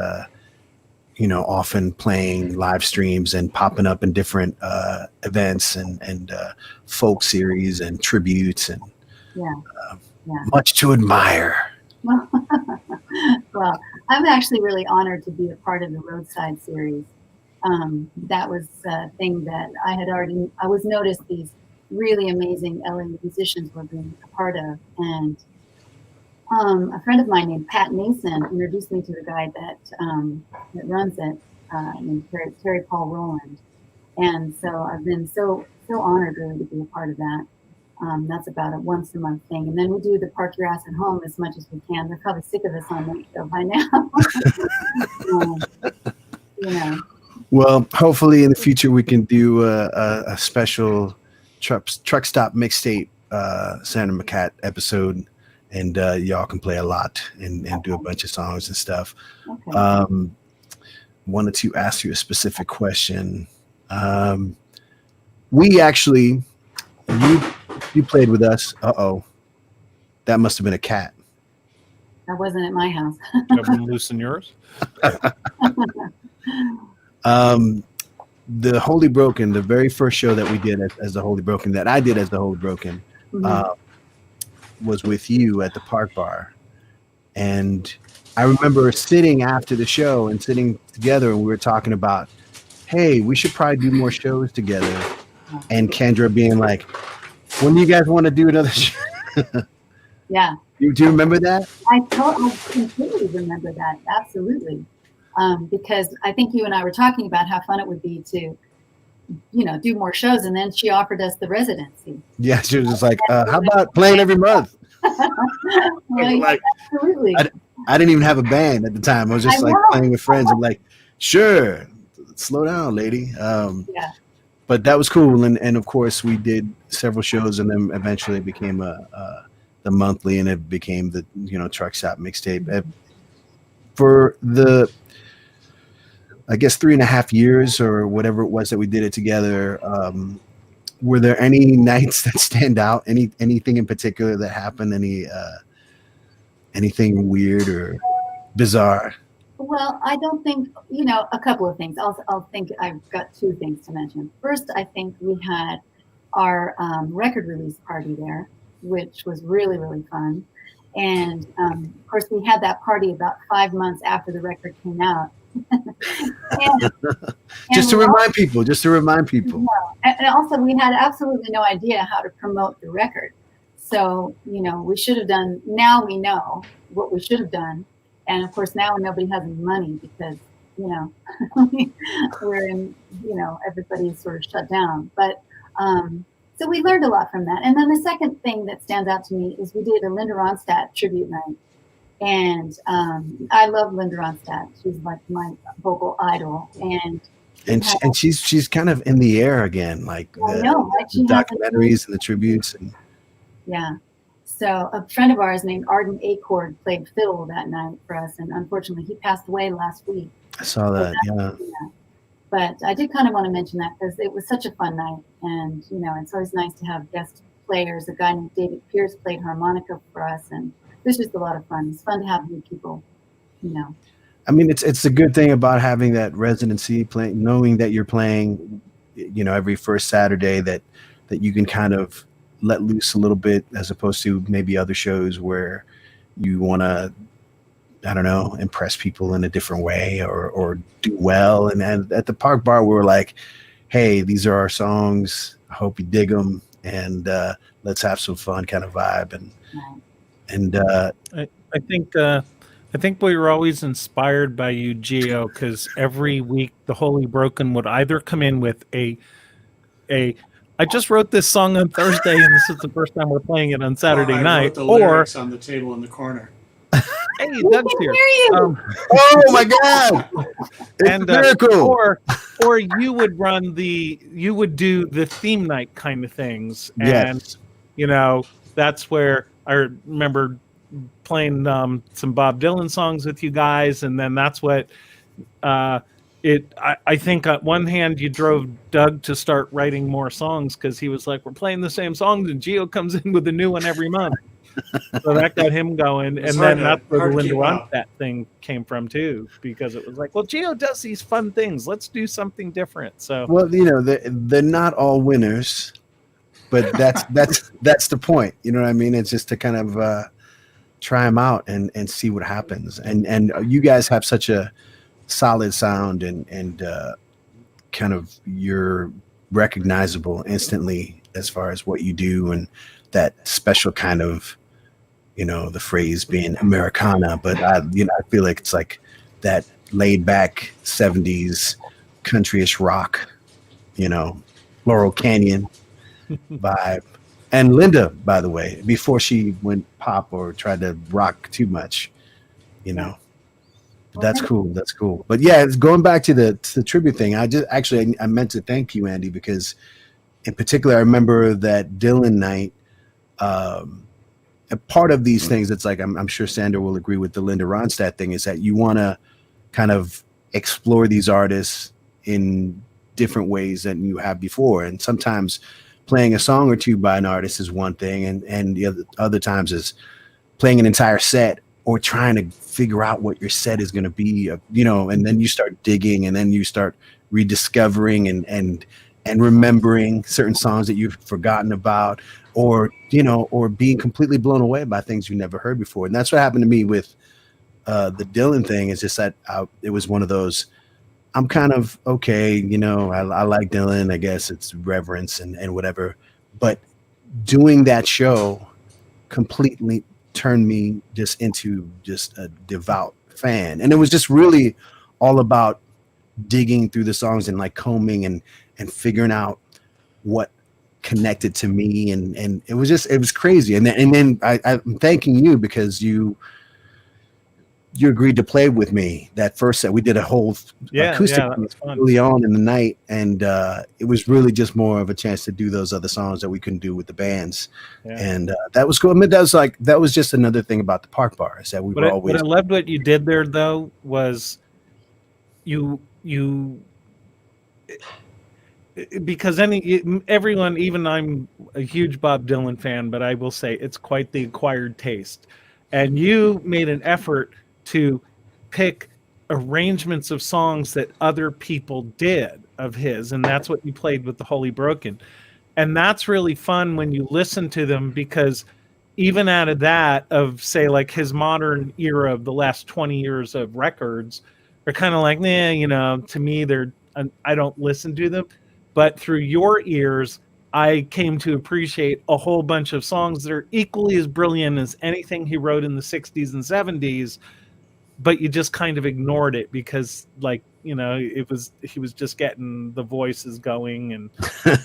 often playing live streams and popping up in different events and folk series and tributes and much to admire. Well, I'm actually really honored to be a part of the Roadside series. That was a thing that I was noticed these really amazing LA musicians were being a part of. And a friend of mine named Pat Mason introduced me to the guy that runs it, named Terry Paul Rowland. And so I've been so honored really to be a part of that. That's about a once a month thing. And then we do the Park Your Ass at Home as much as we can. They're probably sick of us on that show by now. Well, hopefully in the future we can do a special truck stop mixtape Sandra McCat episode, and y'all can play a lot and do a bunch of songs and stuff. Okay. Wanted to ask you a specific question. We actually, you played with us. That must have been a cat. That wasn't at my house. Loosen yours. The Holy Broken, the very first show that we did as the Holy Broken, that I did as the Holy Broken, was with you at the Park Bar. And I remember sitting after the show and sitting together, and we were talking about, hey, we should probably do more shows together. And Kendra being like, when do you guys want to do another show? Yeah. Do you remember that? I completely remember that. Absolutely. Because I think you and I were talking about how fun it would be to, do more shows. And then she offered us the residency. Yeah, she was just like, how about playing every month? Absolutely. I didn't even have a band at the time. I was just playing with friends. I'm like, sure, slow down, lady. But that was cool. And of course, we did several shows, and then eventually it became the monthly, and it became the Truck Stop Mixtape. For the, I guess, 3.5 years or whatever it was that we did it together, were there any nights that stand out? Anything in particular that happened? Anything weird or bizarre? Well, I don't think, a couple of things. I'll think I've got two things to mention. First, I think we had our record release party there, which was really, really fun. And of course, we had that party about 5 months after the record came out. and, Just to we remind people. Just to remind people. and also we had absolutely no idea how to promote the record. So, you know, we should have done, now we know what we should have done. And of course, now nobody has any money because, you know, we're in, you know, everybody's sort of shut down. But so we learned a lot from that. And then the second thing that stands out to me is we did a Linda Ronstadt tribute night. And I love Linda Ronstadt. She's like my vocal idol. And she's kind of in the air again, like the documentaries and the tributes. And yeah. So a friend of ours named Arden Acord played fiddle that night for us. And unfortunately, he passed away last week. I saw that, yeah. But I did kind of want to mention that because it was such a fun night. And, you know, it's always nice to have guest players. A guy named David Pierce played harmonica for us. And it was just a lot of fun. It's fun to have new people, you know. I mean, it's a good thing about having that residency, playing, knowing that you're playing, you know, every first Saturday, that you can kind of let loose a little bit, as opposed to maybe other shows where you want to, I don't know, impress people in a different way or do well. And at the Park Bar, we were like, hey, these are our songs. I hope you dig them, and let's have some fun kind of vibe. And I think we were always inspired by you, Gio, because every week the Holy Broken would either come in with a I just wrote this song on Thursday, and this is the first time we're playing it on Saturday night, I wrote the lyrics on the table in the corner. Hey, Doug's here. Oh my God! It's And miracle. or you would do the theme night kind of things, and Yes. you know, that's where I remember playing some Bob Dylan songs with you guys, and then that's what I think on one hand you drove Doug to start writing more songs because he was like, we're playing the same songs and Gio comes in with a new one every month. So that got him going. And then that's where the Linda Ronstadt thing came from too, because it was like, well, Gio does these fun things. Let's do something different. So, Well, you know, they're not all winners, but that's the point. You know what I mean? It's just to kind of try them out and see what happens. And you guys have such a solid sound and kind of you're recognizable instantly as far as what you do, and that special kind of, you know, the phrase being Americana, but I feel like it's like that laid back 70s countryish rock, you know, Laurel Canyon vibe. And Linda, by the way, before she went pop or tried to rock too much, you know. That's cool. That's cool. But yeah, it's going back to the tribute thing. I meant to thank you, Andy, because in particular, I remember that Dylan night. A part of these things, it's like I'm sure Sandra will agree with the Linda Ronstadt thing, is that you want to kind of explore these artists in different ways than you have before, and sometimes playing a song or two by an artist is one thing, and the other times is playing an entire set or trying to figure out what your set is going to be, you know, and then you start digging, and then you start rediscovering and remembering certain songs that you've forgotten about, or, you know, or being completely blown away by things you never heard before. And that's what happened to me with the Dylan thing. Is just that it was one of those, I'm kind of, okay, you know, I like Dylan, I guess it's reverence and whatever, but doing that show completely turned me just into just a devout fan. And it was just really all about digging through the songs and like combing and figuring out what connected to me, and it was crazy. And then I'm thanking you because you agreed to play with me that first set. We did a whole acoustic early on in the night, and it was really just more of a chance to do those other songs that we couldn't do with the bands. And that was cool. I mean, that was just another thing about the Park Bar, is that we were always. But I loved what you did there, though, was you because everyone, even I'm a huge Bob Dylan fan, but I will say it's quite the acquired taste. And you made an effort to pick arrangements of songs that other people did of his, and that's what you played with the Holy Broken. And that's really fun when you listen to them, because even out of that, of say like his modern era of the last 20 years of records, are kind of like, nah, you know, to me, I don't listen to them. But through your ears, I came to appreciate a whole bunch of songs that are equally as brilliant as anything he wrote in the 60s and 70s, but you just kind of ignored it because, like, you know, he was just getting the voices going and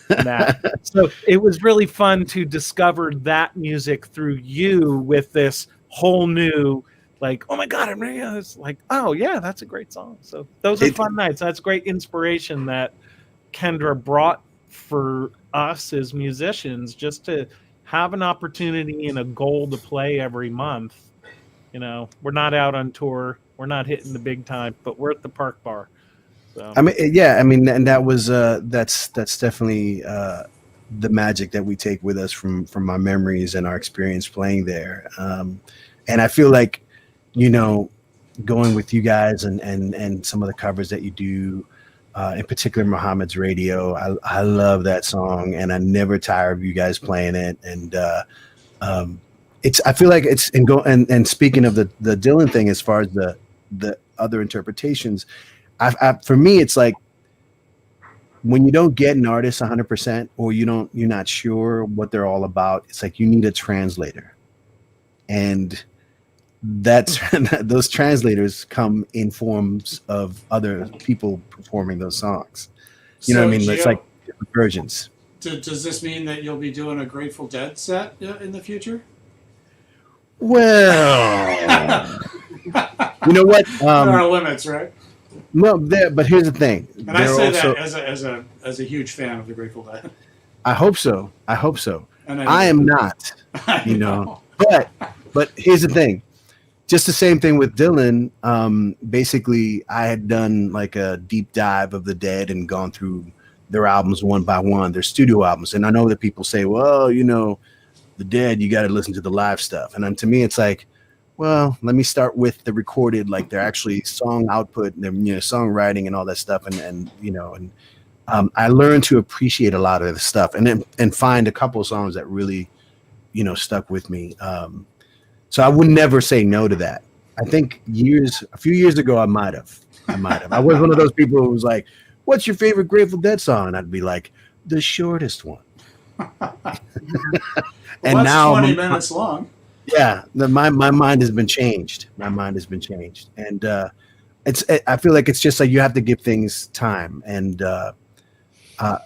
that. So it was really fun to discover that music through you with this whole new, like, oh my God, it's like, oh yeah, that's a great song. So those are fun nights. That's great inspiration that Kendra brought for us as musicians, just to have an opportunity and a goal to play every month. You know, we're not out on tour, we're not hitting the big time, but we're at the Park Bar. So. I mean, yeah, I mean, and that was that's definitely the magic that we take with us from our memories and our experience playing there. And I feel like, you know, going with you guys and some of the covers that you do, in particular Muhammad's Radio, I love that song, and I never tire of you guys playing it. And I feel like it's and speaking of the Dylan thing, as far as the other interpretations, for me, it's like when you don't get an artist 100%, or you're not sure what they're all about, it's like you need a translator, and those translators come in forms of other people performing those songs. You know what I mean? It's like different versions. Does this mean that you'll be doing a Grateful Dead set in the future? Well, you know what? There are limits, right? No, but here's the thing. And I say that as a huge fan of the Grateful Dead. I hope so. And I am not. You know, but here's the thing. Just the same thing with Dylan. Basically, I had done like a deep dive of the Dead and gone through their albums one by one, their studio albums. And I know that people say, well, you know, the Dead, you got to listen to the live stuff. And to me, it's like, well, let me start with the recorded, like they're actually song output and their, you know, songwriting and all that stuff. And you know, and I learned to appreciate a lot of the stuff and find a couple of songs that really, you know, stuck with me. So I would never say no to that. I think a few years ago, I might have. I was one of those people who was like, what's your favorite Grateful Dead song? And I'd be like, the shortest one. And well, now 20 minutes long. Yeah, my mind has been changed. And I feel like it's just like you have to give things time. And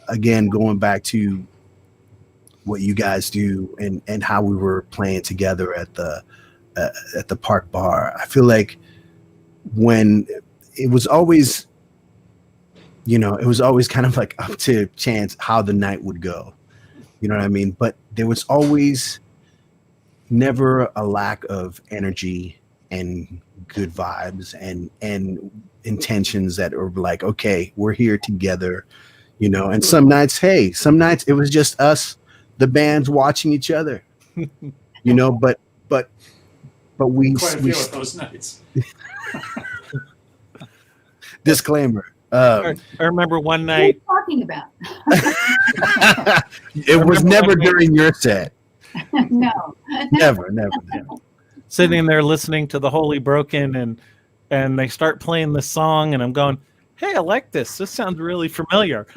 again, going back to what you guys do and how we were playing together at the Park Bar, I feel like when it was always, you know, it was always kind of like up to chance how the night would go. You know what I mean? But there was always never a lack of energy and good vibes and intentions that are like, okay, we're here together, you know. And some nights it was just us, the bands, watching each other, you know. But we quite a few of those nights. Disclaimer. I remember one night. What are you talking about? It was never during your set. No. Never. Sitting there listening to the Holy Broken, and they start playing this song, and I'm going, hey, I like this. This sounds really familiar.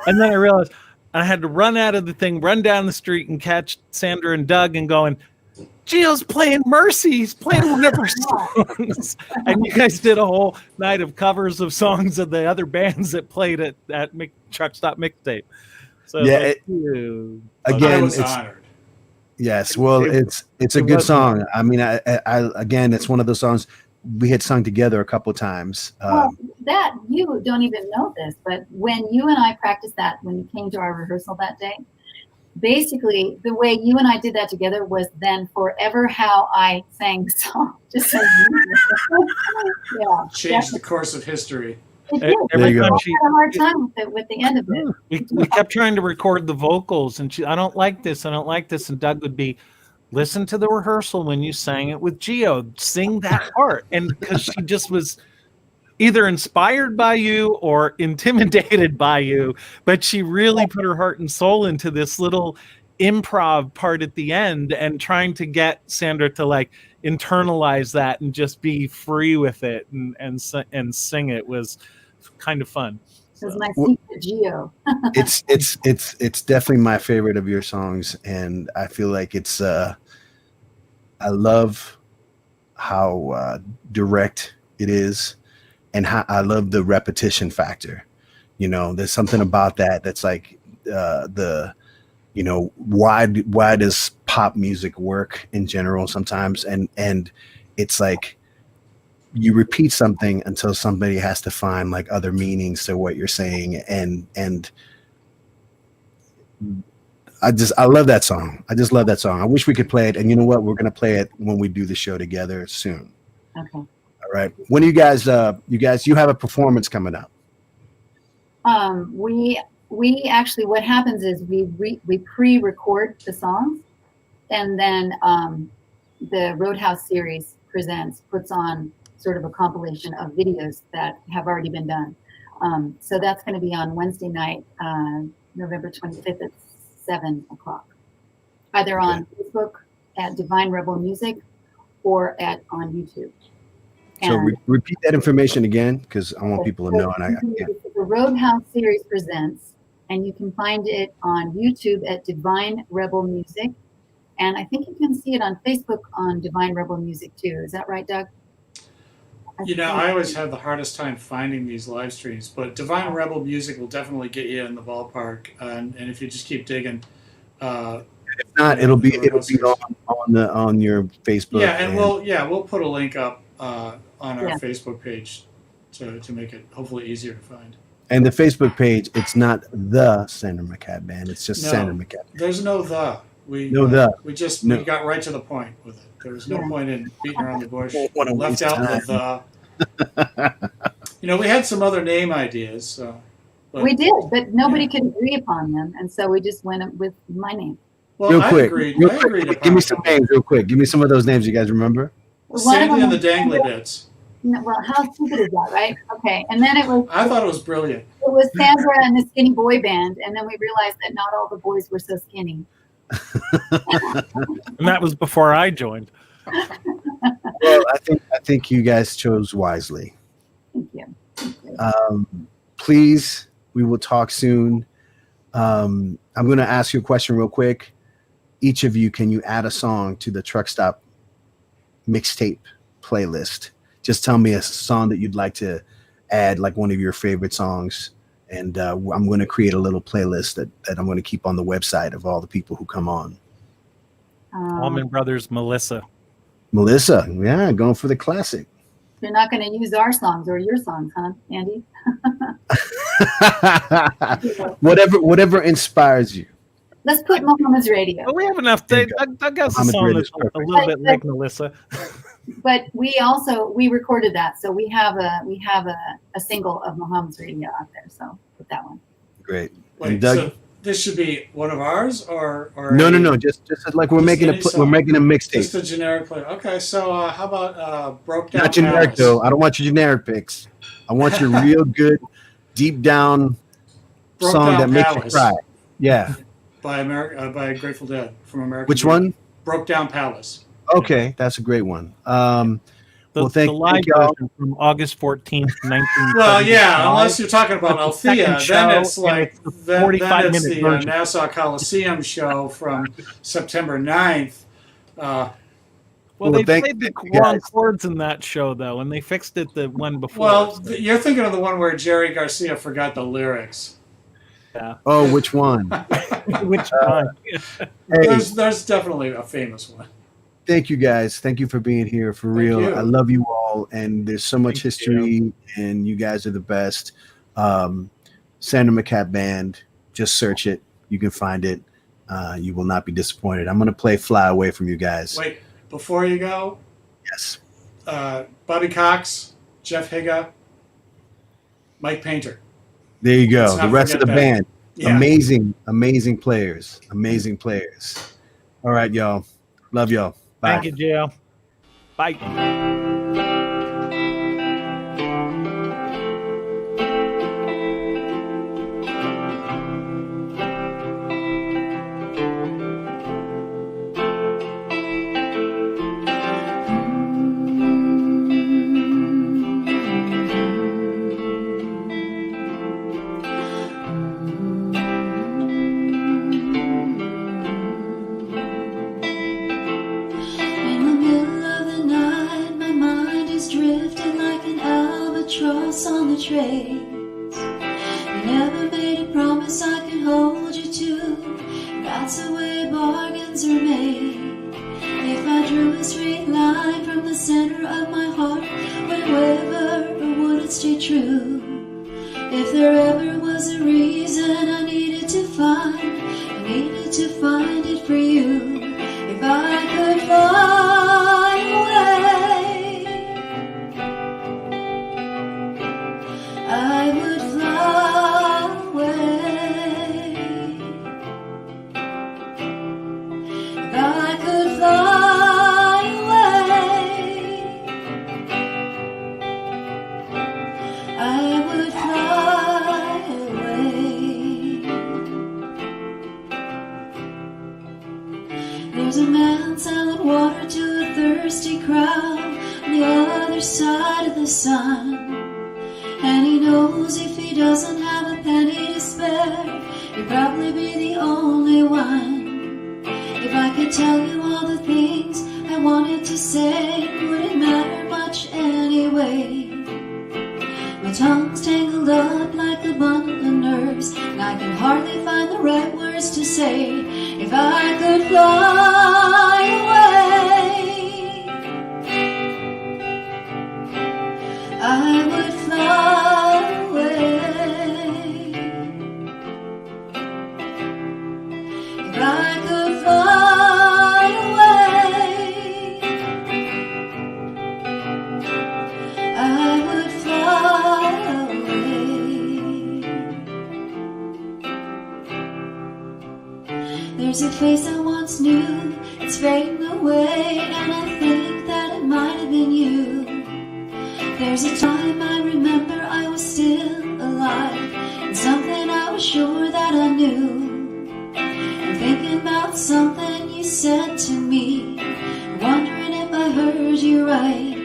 And then I realized I had to run out of the thing, run down the street, and catch Sandra and Doug and going, Gio's playing Mercy. He's playing one of her songs. And you guys did a whole night of covers of songs of the other bands that played at Truck Stop Mixtape. So yeah, I was honored. Yes, well, it's a good song. I mean, I again, it's one of those songs we had sung together a couple of times. That you don't even know this, but when you and I practiced that, when you came to our rehearsal that day, basically the way you and I did that together was then forever how I sang the song. Just so changed the course of history. It did. Every time I had a hard time with the end of it. We kept trying to record the vocals, and I don't like this, and Doug would be, listen to the rehearsal when you sang it with Gio, sing that part. And because she just was either inspired by you or intimidated by you, but she really put her heart and soul into this little improv part at the end, and trying to get Sandra to like internalize that and just be free with it and sing it was kind of fun. It was my secret Geo. It's definitely my favorite of your songs, and I feel like it's I love how direct it is, and how I love the repetition factor. You know, there's something about that that's like you know, why does pop music work in general sometimes, and it's like you repeat something until somebody has to find like other meanings to what you're saying, and I love that song. I just love that song. I wish we could play it, and you know what? We're gonna play it when we do the show together soon. Okay. All right. When do you guys you have a performance coming up? We actually, what happens is we pre-record the songs, and then the Roadhouse series puts on sort of a compilation of videos that have already been done. So that's going to be on Wednesday night, November 25th at 7 o'clock, either on Facebook at Divine Rebel Music or on YouTube. So repeat that information again, because I want people to know. And The Roadhouse series presents, and you can find it on YouTube at Divine Rebel Music, and I think you can see it on Facebook on Divine Rebel Music too. Is that right, Doug? You know, I always have the hardest time finding these live streams, but Divine Rebel Music will definitely get you in the ballpark, and if you just keep digging. If not, it'll be on your Facebook. Yeah, and we'll put a link up on our Facebook page to make it hopefully easier to find. And the Facebook page, it's not the Sandra McCat Band. It's just Sandra McCat. There's no the. We got right to the point with it. There was no point in beating around the bush. Left out the. You know, we had some other name ideas. We did, but nobody could agree upon them, and so we just went with my name. Well, real quick, I agreed give me some names real quick. Give me some of those names you guys remember. Sandy and the Dangly Bits. No, well, how stupid is that, right? Okay, and then it was. I thought it was brilliant. It was Sandra and the Skinny Boy Band, and then we realized that not all the boys were so skinny. And that was before I joined. Well, I think you guys chose wisely. Thank you. Please, we will talk soon. I'm going to ask you a question real quick. Each of you, can you add a song to the Truck Stop Mixtape playlist? Just tell me a song that you'd like to add, like one of your favorite songs. And I'm going to create a little playlist that I'm going to keep on the website of all the people who come on. Allman Brothers, Melissa, yeah, going for the classic. You're not going to use our songs or your songs, huh, Andy? Whatever inspires you. Let's put Muhammad's Radio. Oh, we have enough. Doug has a song that's a little bit like Melissa. But we recorded that, so we have a single of Muhammad's Radio out there. So put that one. Great. Wait, and Doug, so this should be one of ours, or no, just like we're making a mixtape. Just a generic play. Okay, so how about Broke Down? Not generic though. I don't want your generic picks. I want your real good, deep down song that makes you cry. Yeah. By Grateful Dead from American. Which one? Broke Down Palace. Okay, that's a great one. Well, the live version from August 14th, 1975. Well, yeah, unless you're talking about Althea, then it's like then it's the Nassau Coliseum show from September 9th. Well, they played the wrong chords in that show, though, and they fixed it the one before. Well, you're thinking of the one where Jerry Garcia forgot the lyrics. Yeah. Oh, which one? Which one? Hey, there's definitely a famous one. Thank you, guys. Thank you for being here. For real, I love you all, and there's so much history, and you guys are the best. Sandra McCat Band. Just search it. You can find it. You will not be disappointed. I'm going to play Fly Away from you guys. Wait, before you go. Yes. Bobby Cox, Jeff Higa, Mike Painter. There you go. The rest of the band. Yeah. Amazing players. Amazing players. All right, y'all. Love y'all. Bye. Thank you, Jill. Bye. cross on the trace. You never made a promise I could hold you to. That's the way bargains are made. If I drew a straight line from the center of my heart, wherever, or would it stay true? If there ever was a reason I needed to find it for you. If I could fly away, I would fly away. If I could fly away, I would fly away. There's a man selling water to a thirsty crowd on the other side of the sun. And he knows if he doesn't have a penny to spare, he'd probably be the only one. If I could tell you all the things I wanted to say, it wouldn't matter much anyway. My tongue's tangled up like a bundle of nerves, and I can hardly find the right words to say. If I could fly away, I would fly away. If I could fly away, I would fly away. There's a face I once knew, it's fading away, and I think that it might have been you. There's a time I remember I was still alive, and something I was sure that I knew. I'm thinking about something you said to me, wondering if I heard you right.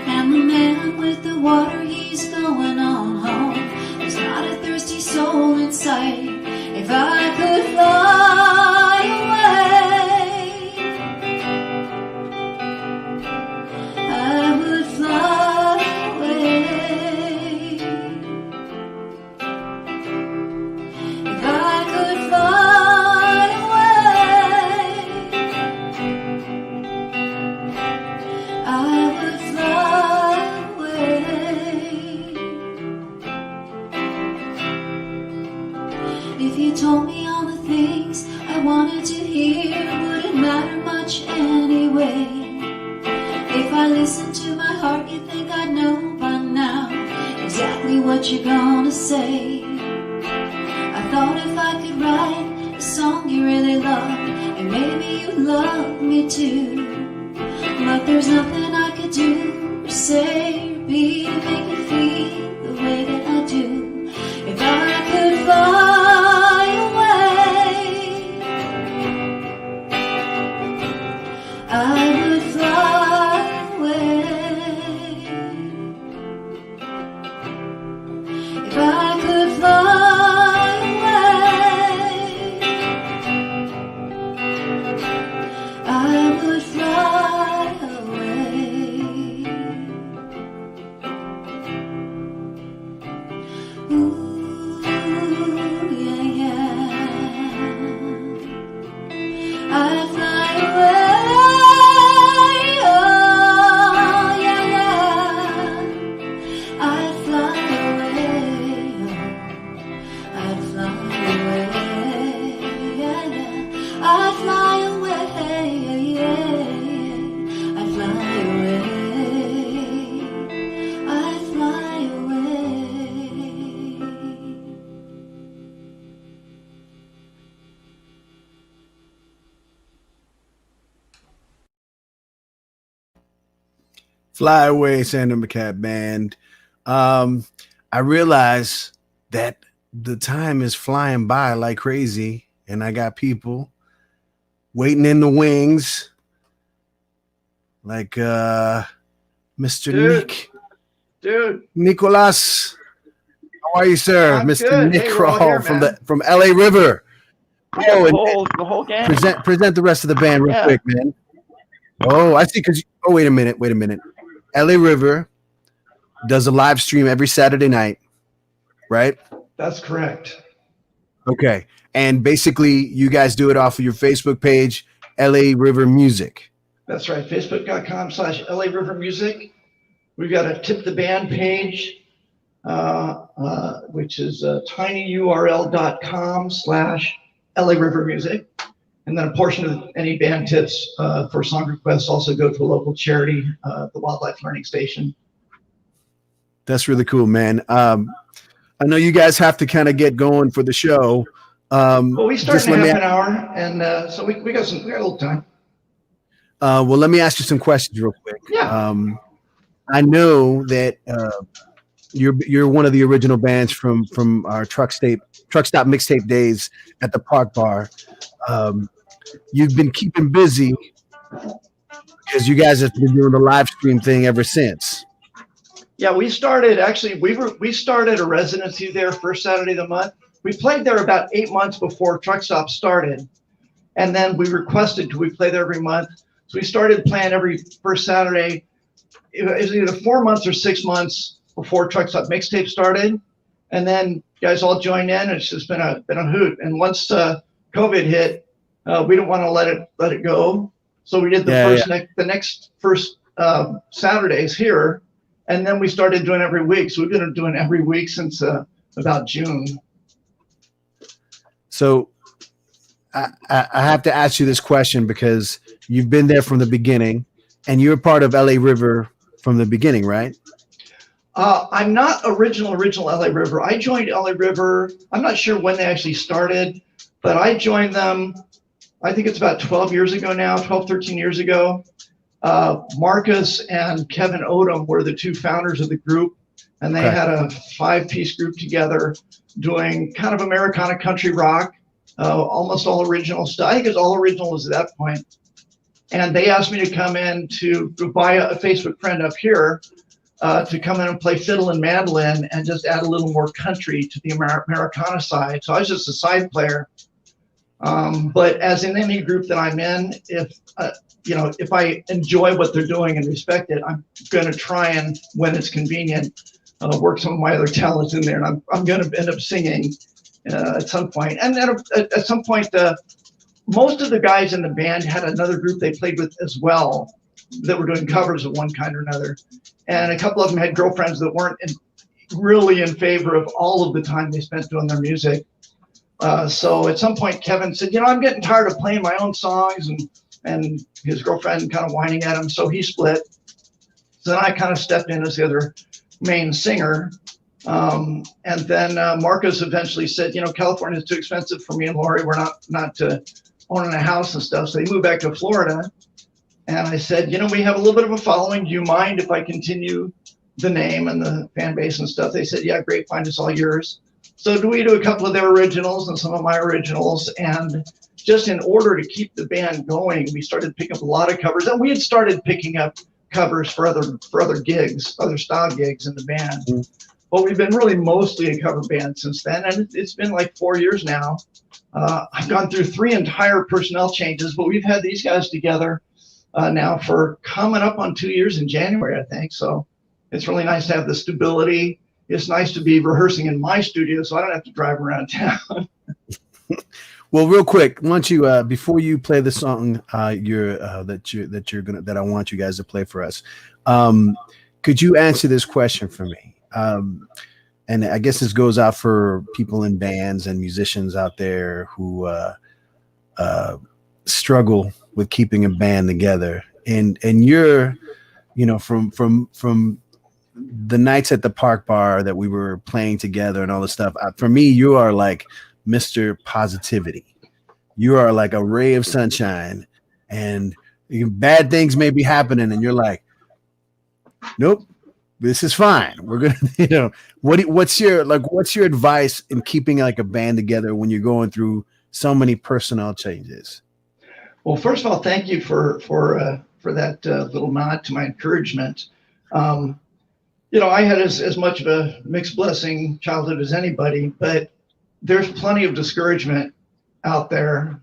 And the man with the water, he's going on home. There's not a thirsty soul in sight. If I could fly away, I would fly away. If I could fly away, I would fly away. If you told me all the things I wanted to hear, wouldn't matter much anyway. If I listened to my heart, you'd think I'd know by now exactly what you're gonna say. I thought if I could write a song you really loved, and maybe you'd love me too. But there's nothing I could do or say or be to make you feel the way that I do. If I could fly away, I would fly away. If I could fly away, I would fly away. Ooh, yeah, yeah. I'd fly away. Oh, yeah, yeah. I'd fly away. Oh, I'd fly away. Yeah, yeah. I'd fly away. Yeah. I'd fly away. I'd fly away. Fly Away, Sandra McCat Band. I realize that the time is flying by like crazy, and I got people waiting in the wings, like Mr. Nick. Dude, Nicholas. How are you, sir? I'm Mr. good. Nick Hey, we're all Krall here, from LA River. Oh, and the whole gang. present the rest of the band real quick, man. Oh, I see. Oh, wait a minute. LA River, does a live stream every Saturday night, right? That's correct. Okay. And basically, you guys do it off of your Facebook page, LA River Music. That's right. Facebook.com/LA River Music. We've got a Tip the Band page, which is tinyurl.com/LA River Music. And then a portion of any band tips for song requests also go to a local charity, the Wildlife Learning Station. That's really cool, man. I know you guys have to kind of get going for the show. Well, we start in half an hour, and so we got a little time. Well, let me ask you some questions real quick. Yeah. I know that you're one of the original bands from our Truck Stop Mixtape days at the Park Bar. You've been keeping busy because you guys have been doing the live stream thing ever since. Yeah, we started we started a residency there first Saturday of the month. We played there about 8 months before Truck Stop started, and then we requested, we play there every month? So we started playing every first Saturday. It was either 4 months or 6 months before Truck Stop Mixtape started, and then guys all joined in. And it's just been a hoot. And once COVID hit, we didn't want to let it go, so we did the next Saturdays here, and then we started doing every week. So we've been doing every week since about June. So I have to ask you this question because you've been there from the beginning, and you're part of LA River from the beginning, right? I'm not original LA River. I joined LA River. I'm not sure when they actually started, but I joined them, I think it's about 12 years ago now, 12, 13 years ago. Marcus and Kevin Odom were the two founders of the group, and they had a 5-piece group together doing kind of Americana country rock, almost all original stuff. I think it was all originals at that point. And they asked me to come in to buy a Facebook friend up here to come in and play fiddle and mandolin and just add a little more country to the Americana side. So I was just a side player. But as in any group that I'm in, if I enjoy what they're doing and respect it, I'm going to try and, when it's convenient, work some of my other talents in there. And I'm going to end up singing at some point. And then at some point, most of the guys in the band had another group they played with as well that were doing covers of one kind or another. And a couple of them had girlfriends that weren't really in favor of all of the time they spent doing their music. So at some point, Kevin said, I'm getting tired of playing my own songs, and his girlfriend kind of whining at him. So he split. So then I kind of stepped in as the other main singer. And then Marcus eventually said, California is too expensive for me and Lori. We're not owning a house and stuff. So they moved back to Florida. And I said, we have a little bit of a following. Do you mind if I continue the name and the fan base and stuff? They said, yeah, great, fine, it's all yours. So we do a couple of their originals and some of my originals. And just in order to keep the band going, we started picking up a lot of covers. And we had started picking up covers for other gigs, other style gigs in the band. Mm-hmm. But we've been really mostly a cover band since then. And it's been like 4 years now. I've gone through 3 entire personnel changes, but we've had these guys together now for coming up on 2 years in January, I think. So it's really nice to have the stability. It's nice to be rehearsing in my studio, so I don't have to drive around town. Well, real quick, why don't you before you play the song that I want you guys to play for us, could you answer this question for me? And I guess this goes out for people in bands and musicians out there who struggle with keeping a band together. And you're, from the nights at the Park Bar that we were playing together and all this stuff, for me, you are like Mr. Positivity. You are like a ray of sunshine, and bad things may be happening, and you're like, nope, this is fine. We're gonna, what's your advice in keeping like a band together when you're going through so many personnel changes? Well, first of all, thank you for that little nod to my encouragement. I had as much of a mixed blessing childhood as anybody, but there's plenty of discouragement out there.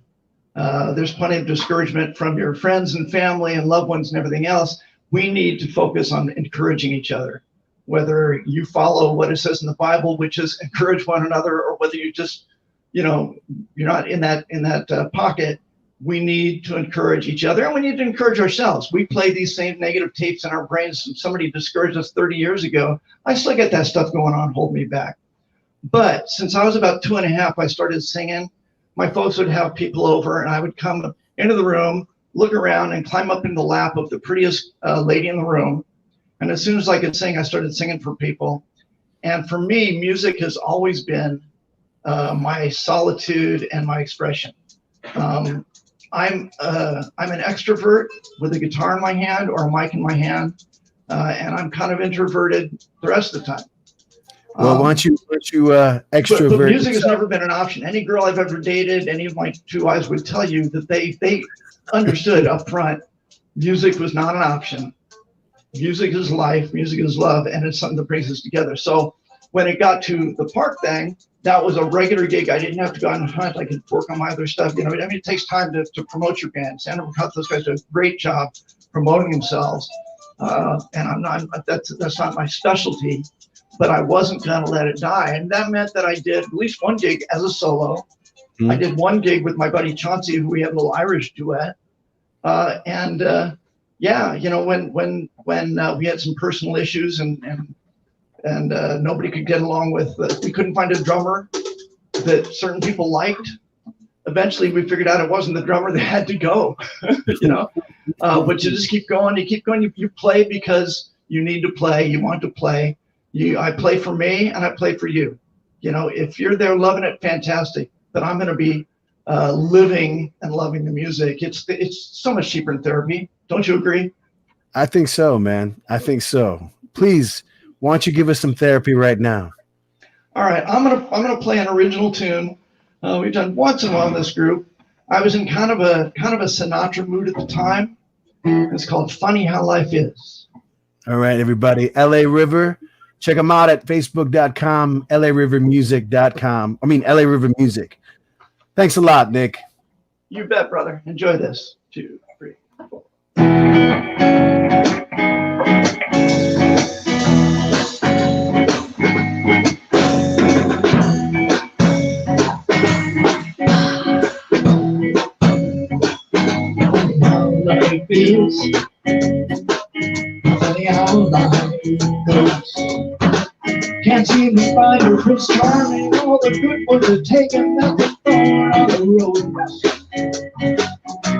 There's plenty of discouragement from your friends and family and loved ones and everything else. We need to focus on encouraging each other. whether you follow what it says in the Bible, which is encourage one another, or whether you just, you're not in that pocket. We need to encourage each other, and we need to encourage ourselves. We play these same negative tapes in our brains. Somebody discouraged us 30 years ago. I still get that stuff going on, hold me back. But since I was about 2.5, I started singing. My folks would have people over, and I would come into the room, look around, and climb up in the lap of the prettiest lady in the room. And as soon as I could sing, I started singing for people. And for me, music has always been my solitude and my expression. I'm an extrovert with a guitar in my hand or a mic in my hand, and I'm kind of introverted the rest of the time. Well, why don't you extrovert? But music has never been an option. Any girl I've ever dated, any of my two wives would tell you that they understood up front, music was not an option. Music is life, music is love, and it's something that brings us together. So when it got to the park thing, that was a regular gig. I didn't have to go out and hunt. I could work on my other stuff. It takes time to promote your band. Sandra McCutt, those guys do a great job promoting themselves. And that's not my specialty, but I wasn't going to let it die. And that meant that I did at least one gig as a solo. I did one gig with my buddy Chauncey, who we have a little Irish duet. When we had some personal issues and nobody could get along with, we couldn't find a drummer that certain people liked. Eventually we figured out it wasn't the drummer that had to go, but you just keep going, you play because you need to play, you want to play. I play for me and I play for you. If you're there loving it, fantastic, but I'm going to be living and loving the music. It's so much cheaper in therapy. Don't you agree? I think so, man. I think so. Please, why don't you give us some therapy right now? All right, I'm gonna play an original tune. We've done once in a while in this group. I was in kind of a Sinatra mood at the time. It's called "Funny How Life Is." All right, everybody. LA River. Check them out at facebook.com, LA River Music. Thanks a lot, Nick. You bet, brother. Enjoy this. 2, 3, 4. Life is funny how life goes. Can't seem to find a Prince Charming. All the good ones are taken, that's the thorn on the road.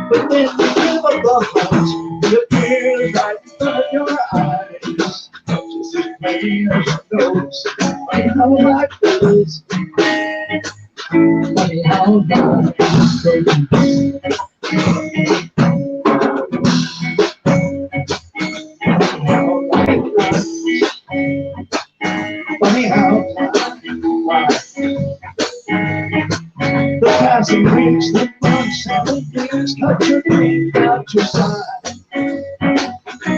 But then you give up the hunt, it appears right in front of your eyes. Just as plain as it goes. Funny how life is. Funny how life goes. Funny how life. The passing weeks, the months, and the years cut your dreams out your side.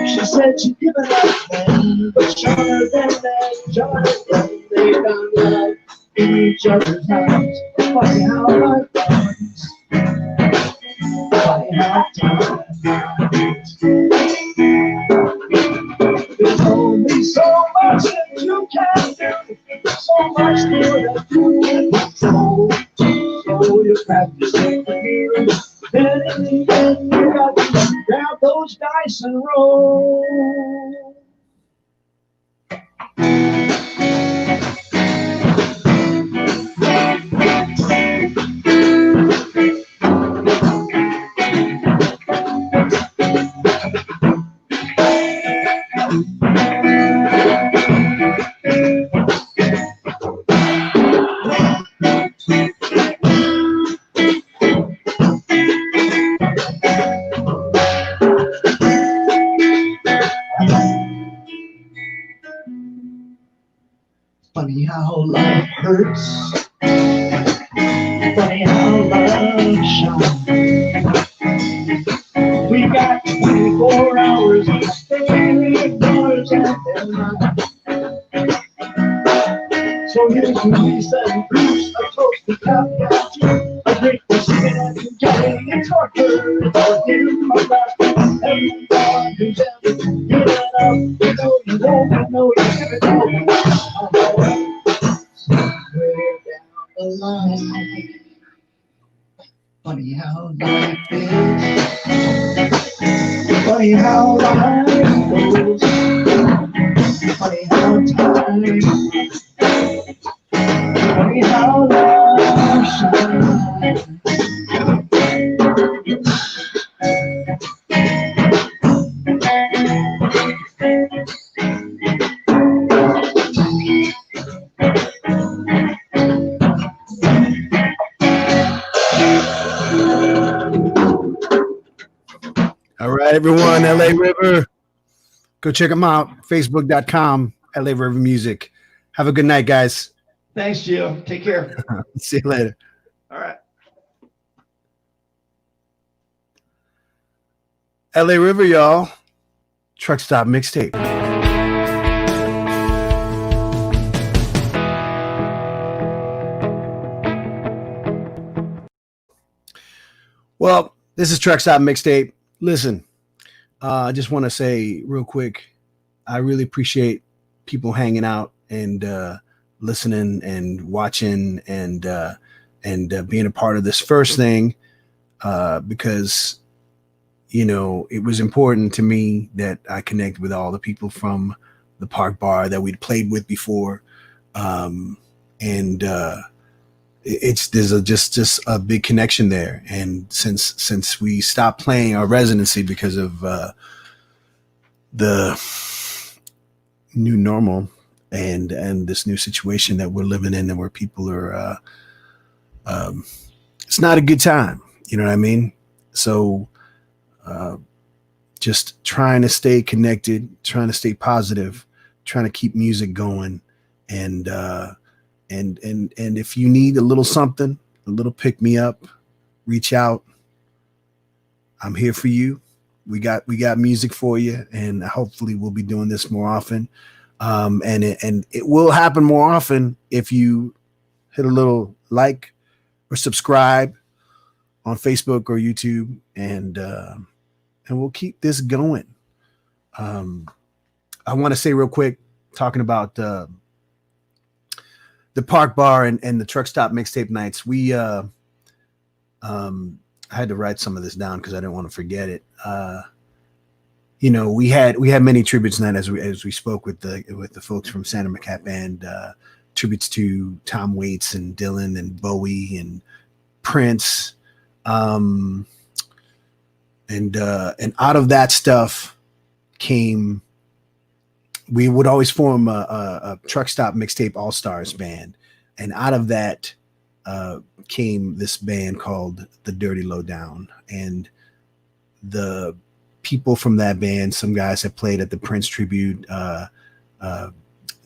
She said she'd given up then, but shorter than that, shorter than they found love in each other's eyes. Funny how life runs. Funny how time flies. There's only so much that you can do, so much more that you can control. So you practice it for you. Then in the end, you got to grab those dice and roll. Funny how life hurts. Funny how love shines. We got 24 hours to stay doors at their mind. So here's to Lisa and Bruce, a toast to Captain, a drink for singing and getting a torture for him, my love. Everyone who's ever given up, you know you know you should know. Down the line. Funny how life is. Funny how life goes. Funny how time. Funny how love shines. All right, everyone, LA River. Go check them out. Facebook.com, LA River Music. Have a good night, guys. Thanks, Gio. Take care. See you later. All right. LA River, y'all. Truck Stop Mixtape. Well, this is Truck Stop Mixtape. Listen, I just want to say real quick, I really appreciate people hanging out and listening and watching and being a part of this first thing because, you know, it was important to me that I connect with all the people from the Park Bar that we'd played with before. There's just a big connection there. And since we stopped playing our residency because of the new normal and this new situation that we're living in and where people are, it's not a good time. You know what I mean? So just trying to stay connected, trying to stay positive, trying to keep music going. And if you need a little something, a little pick me up, reach out. I'm here for you. We got music for you, and hopefully we'll be doing this more often. And it will happen more often if you hit a little like or subscribe on Facebook or YouTube, and we'll keep this going. I want to say real quick, talking about the Park Bar and the Truck Stop Mixtape Nights. We I had to write some of this down because I didn't want to forget it. You know, we had many tributes tonight as we spoke with the folks from Santa Macat Band, tributes to Tom Waits and Dylan and Bowie and Prince, and out of that stuff came. We would always form a Truck Stop Mixtape All Stars band, and out of that came this band called the Dirty Lowdown. And the people from that band, some guys have played at the Prince tribute.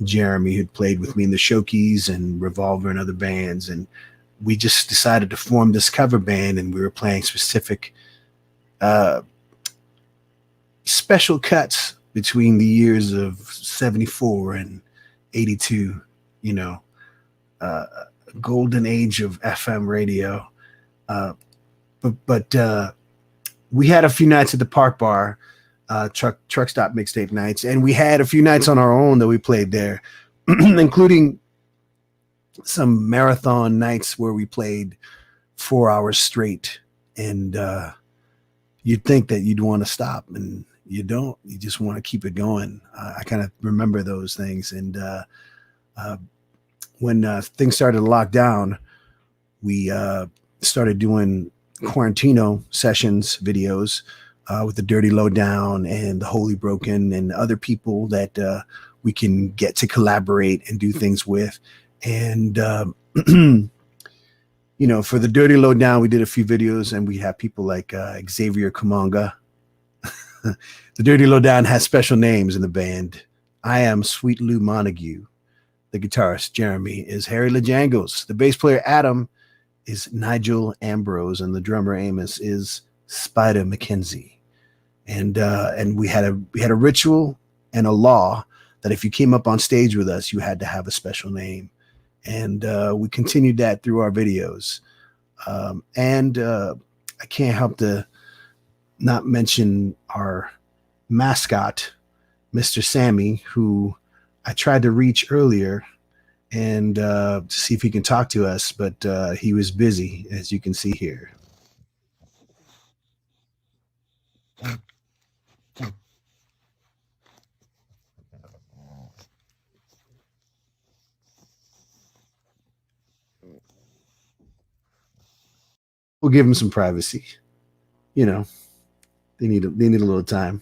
Jeremy, who'd played with me in the Shokies and Revolver and other bands, and we just decided to form this cover band, and we were playing specific special cuts between the years of 74 and 82, you know, golden age of FM radio. But we had a few nights at the Park Bar, Truck Stop Mixtape Nights, and we had a few nights on our own that we played there, including some marathon nights where we played 4 hours straight. And you'd think that you'd want to stop, and you don't. You just want to keep it going. I kind of remember those things. And when things started to lock down, we started doing Quarantino sessions videos with the Dirty Lowdown and the Holy Broken and other people that we can get to collaborate and do things with. And you know, for the Dirty Lowdown, we did a few videos, and we have people like Xavier Kumanga. The Dirty Lowdown has special names in the band. I am Sweet Lou Montague. The guitarist, Jeremy, is Harry LeJangles. The bass player, Adam, is Nigel Ambrose, and the drummer, Amos, is Spider McKenzie. And we had a ritual and a law that if you came up on stage with us, you had to have a special name. And we continued that through our videos. I can't help to not mention our mascot, Mr. Sammy, who I tried to reach earlier and to see if he can talk to us, but he was busy, as you can see here. We'll give him some privacy. You know, they need a little time.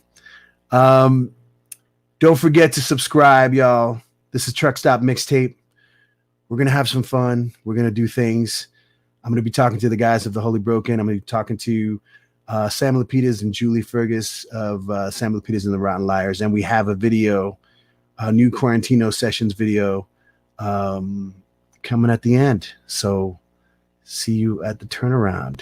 Don't forget to subscribe, y'all. This is Truck Stop Mixtape. We're gonna have some fun. We're gonna do things. I'm gonna be talking to the guys of the Holy Broken. I'm gonna be talking to Sam Lapidus and Julie Fergus of Sam Lapidus and the Rotten Liars. And we have a video, a new Quarantino Sessions video coming at the end. So see you at the turnaround.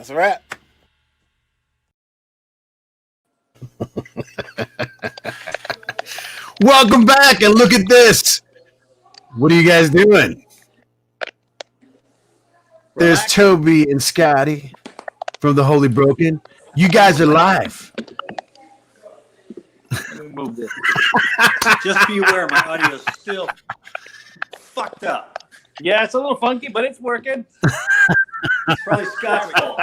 That's a wrap. Welcome back, and look at this. What are you guys doing? There's Toby and Scotty from the Holy Broken. You guys are live. Move this. Just be aware, my audio is still fucked up. Yeah, it's a little funky, but it's working. It's probably Scott's fault.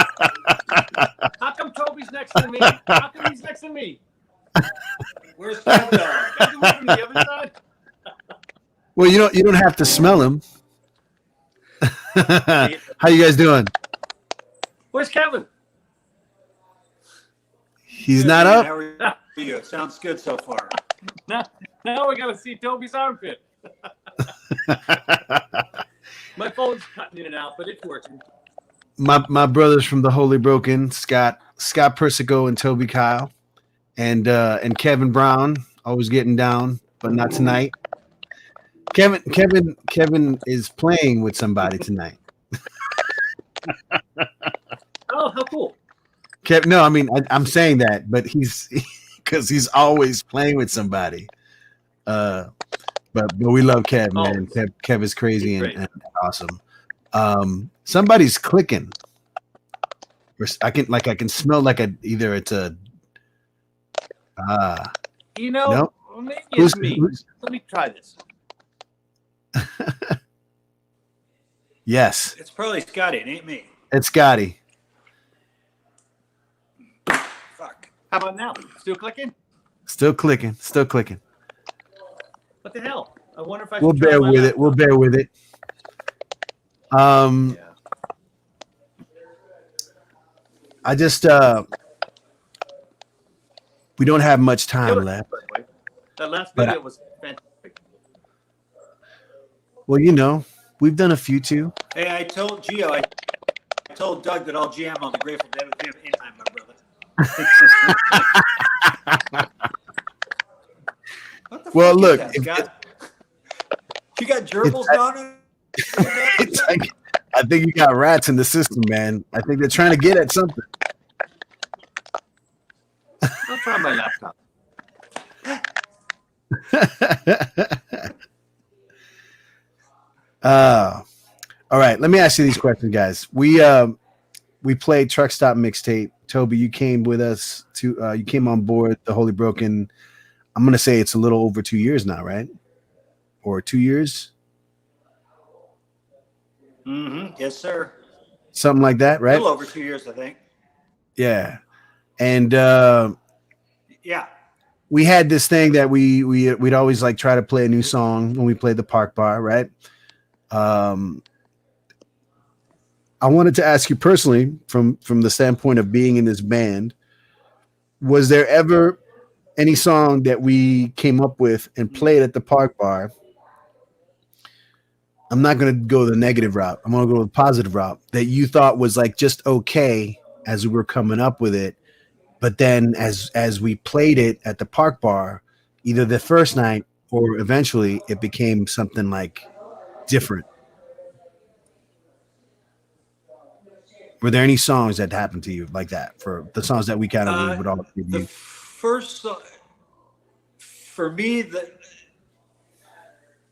How come Toby's next to me? How come he's next to me? Where's Kendra? Can you move from the other side? Well, you don't have to smell him. How you guys doing? Where's Kevin? He's not up. How are you? Sounds good so far. Now we gotta see Toby's armpit. My phone's cutting in and out, but it's working. My brothers from the Holy Broken, Scott Persico and Toby Kyle, and Kevin Brown, always getting down, but not tonight. Kevin is playing with somebody tonight. Oh, how cool! No, I mean I'm saying that, but because he's always playing with somebody. But we love Kev, man. Kev is crazy and awesome. Somebody's clicking. I can smell like either it's a. Nope. Maybe it's me. Let me try this. Yes. It's probably Scotty. It ain't me. It's Scotty. Fuck. How about now? Still clicking? Still clicking. What the hell? I wonder if I. We'll bear with it. We'll bear with it. Yeah. I just we don't have much time left. That last video was fantastic. Well, we've done a few too. Hey, I told Gio, I told Doug that I'll jam on the Grateful Dead with him anytime, my brother. What the well, fuck look, is that, you got gerbils down? It's like, I think you got rats in the system, man. I think they're trying to get at something. I'll try my laptop. All right. Let me ask you these questions, guys. We played Truck Stop Mixtape. Toby, you came with us to. You came on board the Holy Broken. I'm gonna say it's a little over 2 years now, right? Or 2 years? Mm-hmm. Yes, sir. Something like that, right? A little over 2 years, I think. Yeah. And yeah, we had this thing that we'd always like try to play a new song when we played the Park Bar, right? I wanted to ask you personally, from the standpoint of being in this band, was there ever any song that we came up with and played at the Park Bar? I'm not going to go the negative route. I'm going to go the positive route that you thought was like just okay as we were coming up with it. But then as we played it at the Park Bar, either the first night or eventually it became something like different. Were there any songs that happened to you like that, for the songs that we kind of would all review? The first song, for me,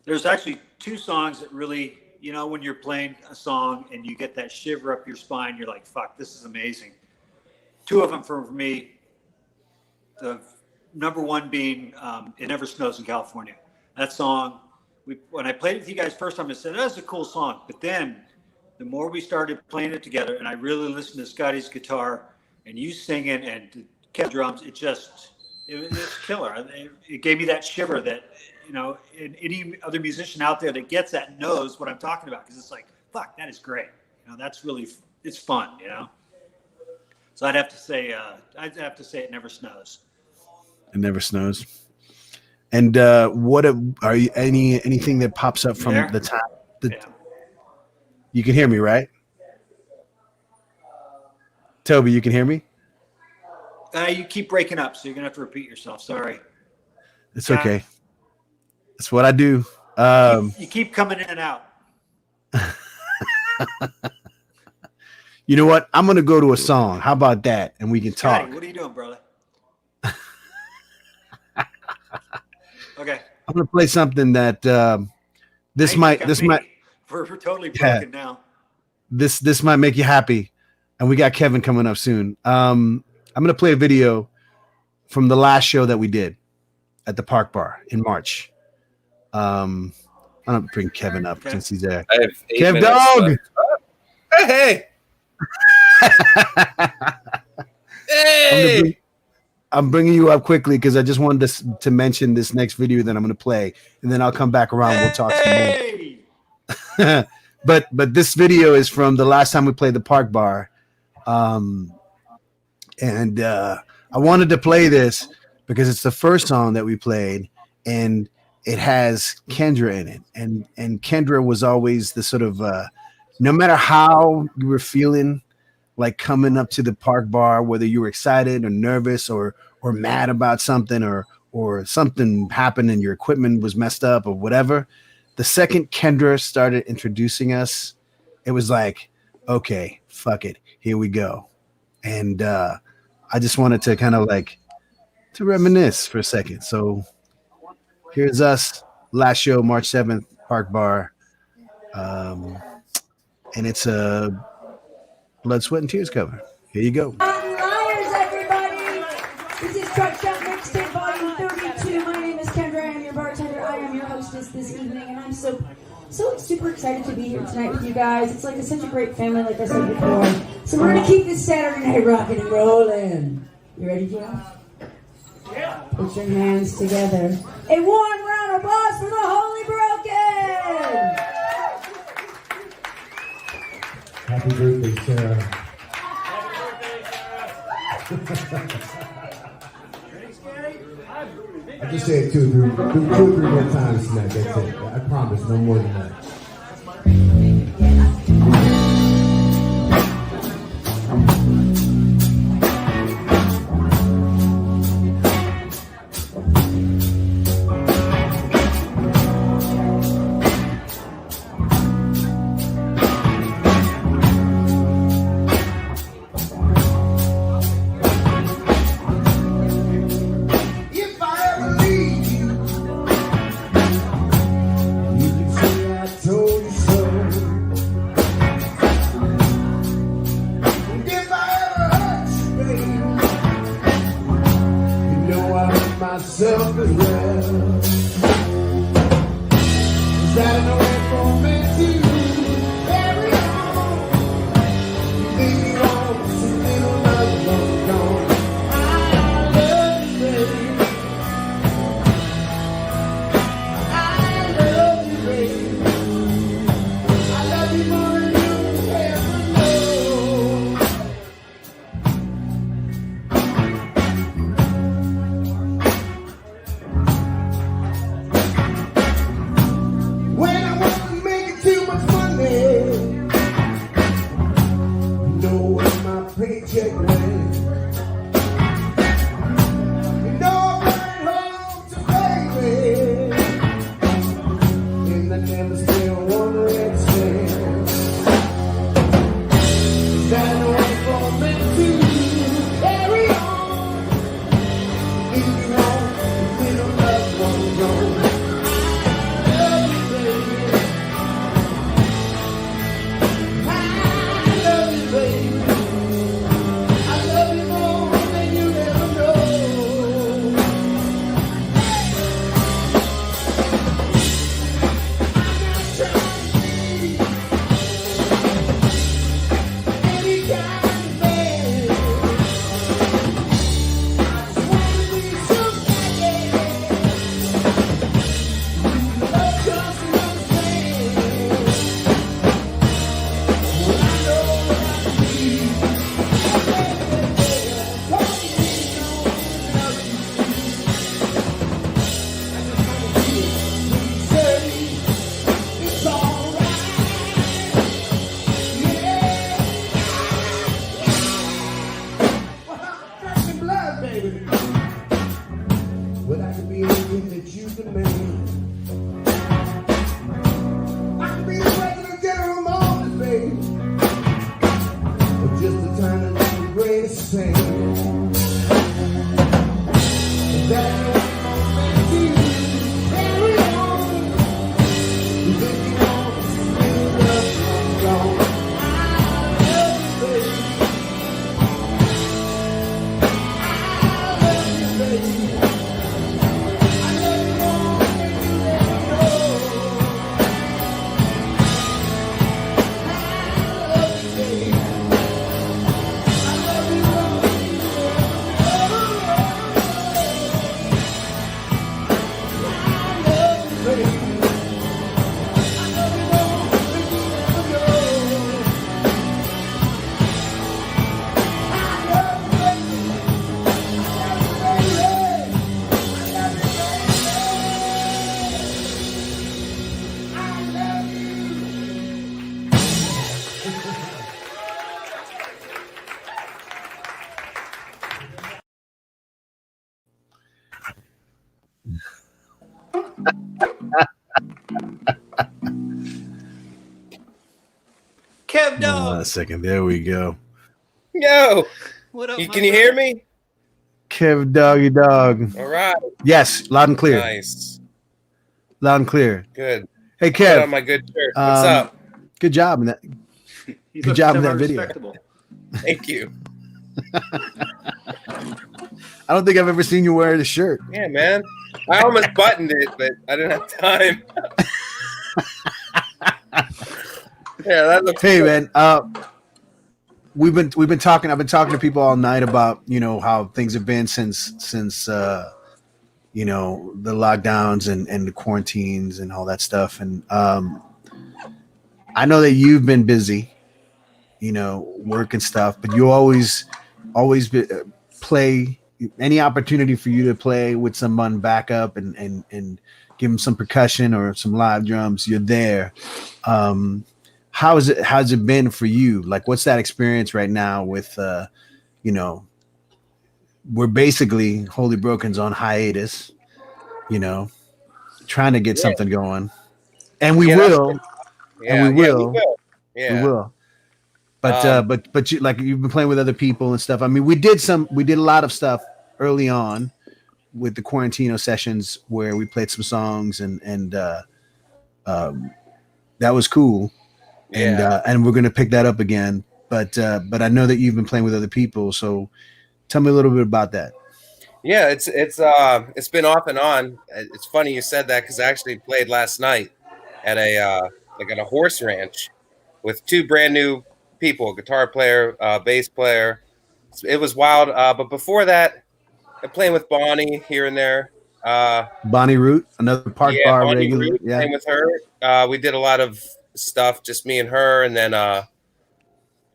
there's actually two songs that really, when you're playing a song and you get that shiver up your spine, you're like, fuck, this is amazing. Two of them for me, the number one being It Never Snows in California. That song, when I played it with you guys first time, I said, that's a cool song. But then the more we started playing it together and I really listened to Scotty's guitar and you singing and Kev drums, it was killer. It gave me that shiver that, any other musician out there that gets that knows what I'm talking about. Because it's like, fuck, that is great. That's really, it's fun, So I'd have to say It Never Snows. It Never Snows. And what are you anything that pops up from the top? You can hear me, right? Toby, you can hear me? You keep breaking up, so you're gonna have to repeat yourself. Sorry. It's okay. That's what I do. You keep coming in and out. You know what? I'm gonna go to a song. How about that? And we can talk. Scotty, what are you doing, brother? Okay. I'm gonna play something that this might we're totally broken now. This might make you happy, and we got Kevin coming up soon. I'm gonna play a video from the last show that we did at the Park Bar in March. I'm gonna bring Kevin up since he's there. Kev Dog. Hey. Hey. I'm bringing you up quickly because I just wanted to mention this next video that I'm going to play, and then I'll come back around. We'll talk some more. But this video is from the last time we played the Park Bar, and I wanted to play this because it's the first song that we played, and it has Kendra in it, and Kendra was always the sort of no matter how you were feeling, like coming up to the Park Bar, whether you were excited or nervous or mad about something or something happened and your equipment was messed up or whatever, the second Kendra started introducing us, it was like, okay, fuck it, here we go. And I just wanted to kind of like to reminisce for a second. So here's us, last show, March 7th, Park Bar. And it's a Blood, Sweat, and Tears cover. Here you go. Liars, everybody! This is Truck Stop Mixtape Volume 32. My name is Kendra. I am your bartender. I am your hostess this evening, and I'm so super excited to be here tonight with you guys. It's like such a great family, like I said before. So we're gonna keep this Saturday night rocking and rolling. You ready, Jim? Yeah. Put your hands together. A warm round of applause for the Holy Broken! Happy birthday, Sarah. I just say it two or three more times tonight. That's it. I promise, no more than that. Myself as well. Is that an way for me to carry on? Leave on to little love gone. I love you, baby. I love you, baby. I love you more than you ever know. Paycheck man, you know I'm going home to baby, and I never still one red cent. Is that no way for me to carry on? Leave you on, we don't love one gone. I love you, baby. I love you, baby. But I can be anything that you demand. I can be the president general Moses, baby. Kev Hold on Dog. a second. There we go. Yo. What up, Can you hear me? Kev Doggy Dog. All right. Yes, loud and clear. Nice. Loud and clear. Good. Hey, Put Kev. on my good shirt. What's up? Good job in that. Good job in that video. Thank you. I don't think I've ever seen you wear the shirt. Yeah, man. I almost buttoned it, but I didn't have time. Yeah, that looks Hey, good. man. We've been talking. I've been talking to people all night about how things have been since the lockdowns and the quarantines and all that stuff. And I know that you've been busy, work and stuff, but you always play any opportunity for you to play with someone back up and give them some percussion or some live drums. You're there. How's it been for you? Like, what's that experience right now with, we're basically Holy Broken's on hiatus, trying to get something going, and we will. Yeah, We will. Yeah. We will. But you, like, you've been playing with other people and stuff. I mean, we did a lot of stuff early on with the Quarantino sessions where we played some songs and that was cool. And we're gonna pick that up again. But I know that you've been playing with other people, so tell me a little bit about that. Yeah, it's been off and on. It's funny you said that because I actually played last night at a horse ranch with two brand new people, a guitar player, bass player. It was wild. But before that, I'm playing with Bonnie here and there. Bonnie Root, another park bar Bonnie regular. Root, Yeah, playing with her. We did a lot of stuff, just me and her, and then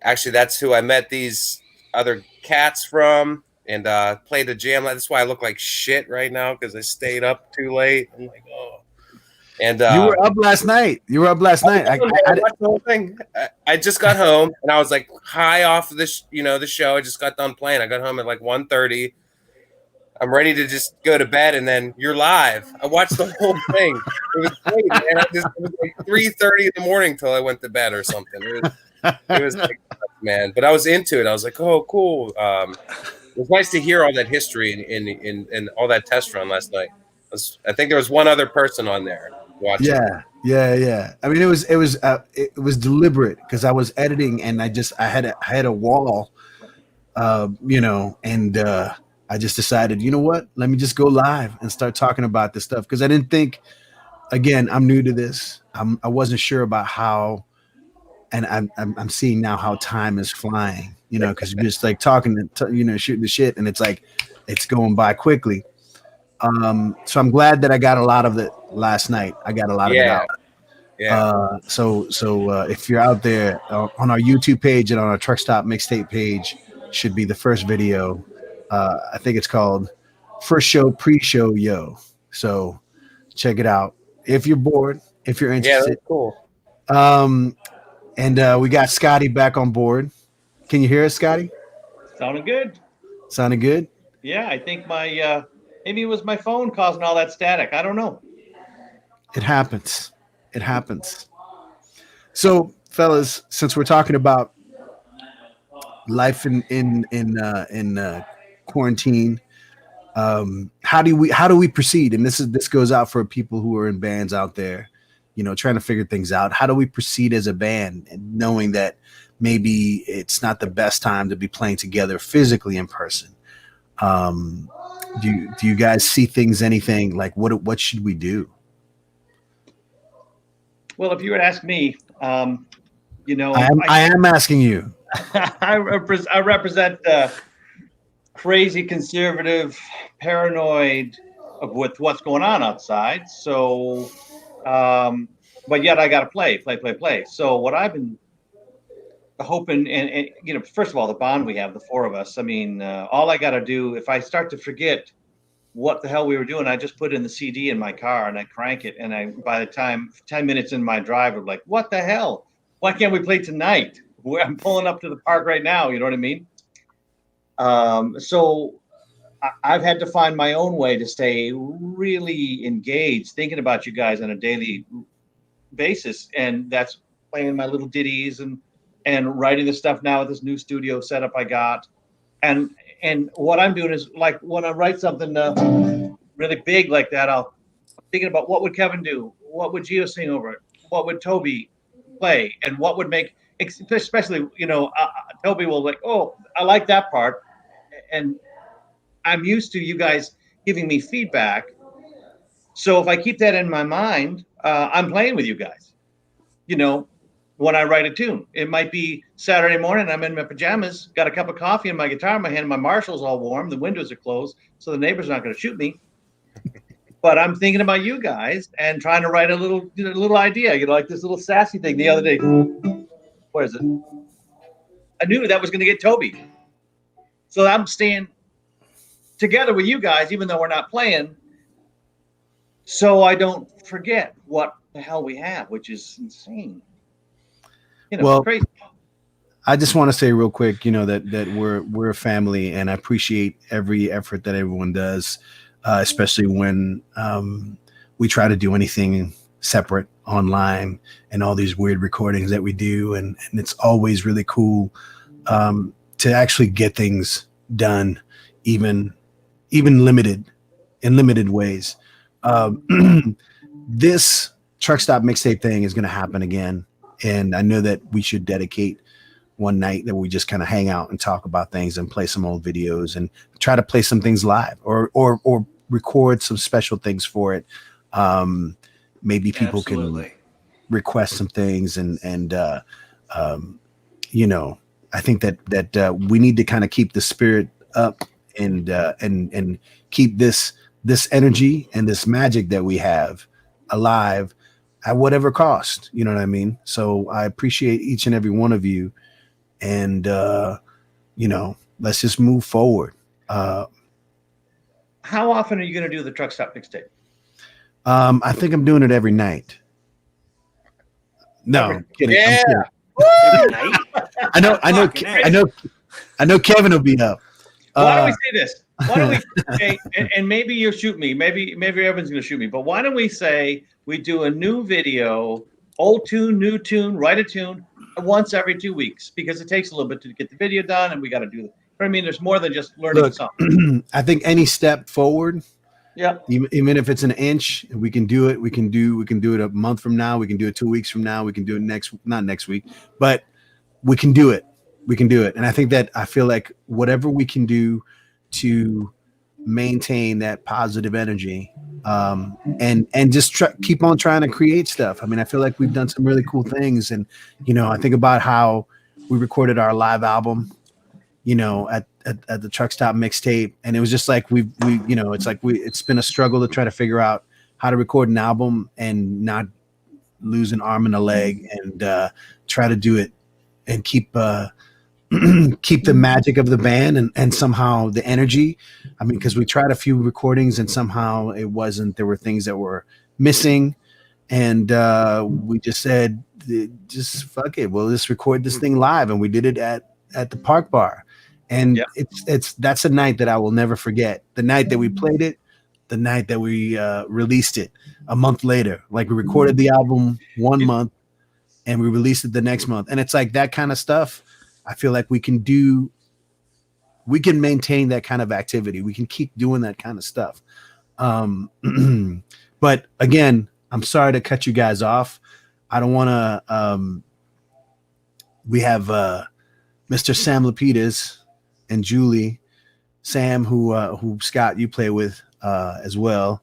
actually that's who I met these other cats from, and played a jam. That's why I look like shit right now because I stayed up too late. I'm like, oh. And you were up last night. I watched the whole thing. I just got home and I was like high off of this, the show. I just got done playing. I got home at like 1:30. I'm ready to just go to bed, and then you're live. I watched the whole thing. It was great, man. It was like 3:30 in the morning till I went to bed or something. It was like, man. But I was into it. I was like, oh, cool. It was nice to hear all that history in all that test run last night. I think there was one other person on there watching. Yeah. I mean, it was deliberate because I was editing and I had a wall, and I just decided, you know what? Let me just go live and start talking about this stuff because I didn't think. Again, I'm new to this. I wasn't sure about how, and I'm seeing now how time is flying. Because you're just like talking, shooting the shit, and it's like it's going by quickly. So I'm glad that I got a lot of it last night. I got a lot of it out. Yeah. So if you're out there on our YouTube page and on our Truck Stop Mixtape page, should be the first video. I think it's called First Show Pre-Show Yo. So check it out if you're bored, if you're interested. Yeah, that's cool. And we got Scotty back on board. Can you hear us, Scotty? Sounding good. Sounding good? Yeah, I think my maybe it was my phone causing all that static. I don't know. It happens. So, fellas, since we're talking about life in quarantine, how do we proceed? And this goes out for people who are in bands out there, trying to figure things out. How do we proceed as a band, and knowing that maybe it's not the best time to be playing together physically in person? Do you guys see things anything like what should we do? Well, if you were to ask me, I am asking you. I represent crazy conservative, paranoid with what's going on outside. So, but yet I got to play. So what I've been hoping, and first of all, the bond we have, the four of us. I mean, all I got to do, if I start to forget what the hell we were doing, I just put in the CD in my car and I crank it. And by the time 10 minutes in my drive, I'm like, what the hell? Why can't we play tonight? I'm pulling up to the park right now. You know what I mean? So I've had to find my own way to stay really engaged, thinking about you guys on a daily basis, and that's playing my little ditties and writing the stuff now with this new studio setup I got. And what I'm doing is, like, when I write something really big like that, I'm thinking about what would Kevin do, what would Gio sing over it, what would Toby play, and what would make, especially, Toby will like, oh, I like that part, and I'm used to you guys giving me feedback. So if I keep that in my mind, I'm playing with you guys. When I write a tune, it might be Saturday morning. I'm in my pajamas, got a cup of coffee and my guitar in my hand. My Marshall's all warm. The windows are closed, so the neighbor's not going to shoot me. But I'm thinking about you guys and trying to write a little idea, like this little sassy thing the other day. Where is it? I knew that was going to get Toby. So I'm staying together with you guys, even though we're not playing, so I don't forget what the hell we have, which is insane. Well, crazy. I just want to say real quick, that we're a family, and I appreciate every effort that everyone does, especially when we try to do anything separate online and all these weird recordings that we do, and it's always really cool to actually get things done, even in limited ways. This Truck Stop Mixtape thing is going to happen again. And I know that we should dedicate one night that we just kind of hang out and talk about things and play some old videos and try to play some things live or record some special things for it. Maybe people can request some things and I think that we need to kind of keep the spirit up and keep this energy and this magic that we have alive at whatever cost, you know what I mean? So I appreciate each and every one of you, and let's just move forward. How often are you going to do the Truck Stop Mixtape? I think I'm doing it every night. No, I'm kidding. Yeah. I'm kidding. I know Kevin will be up. Why don't we say this? Why don't we say, and maybe you'll shoot me, maybe everyone's going to shoot me, but why don't we say we do a new video, old tune, new tune, write a tune once every 2 weeks, because it takes a little bit to get the video done, and we got to do it. I mean, there's more than just learning something. I think any step forward, yeah, even if it's an inch, we can do it. We can do it a month from now. We can do it 2 weeks from now. We can do it not next week, but we can do it. We can do it. And I think that I feel like whatever we can do to maintain that positive energy, and just keep on trying to create stuff. I mean, I feel like we've done some really cool things, and I think about how we recorded our live album, at the Truck Stop Mixtape, and it was just like it's been a struggle to try to figure out how to record an album and not lose an arm and a leg, and try to do it and keep keep the magic of the band and somehow the energy. I mean, because we tried a few recordings and somehow it wasn't. There were things that were missing, and we just said, just fuck it, we'll just record this thing live, and we did it at the Park Bar, and that's a night that I will never forget. The night that we played it, the night that we released it a month later. Like, we recorded the album 1 month and we released it the next month, and it's like that kind of stuff. I feel like we can maintain that kind of activity. We can keep doing that kind of stuff. But again, I'm sorry to cut you guys off. I don't want to. We have Mr. Sam Lapidus and Julie, Sam, who Scott, you play with as well.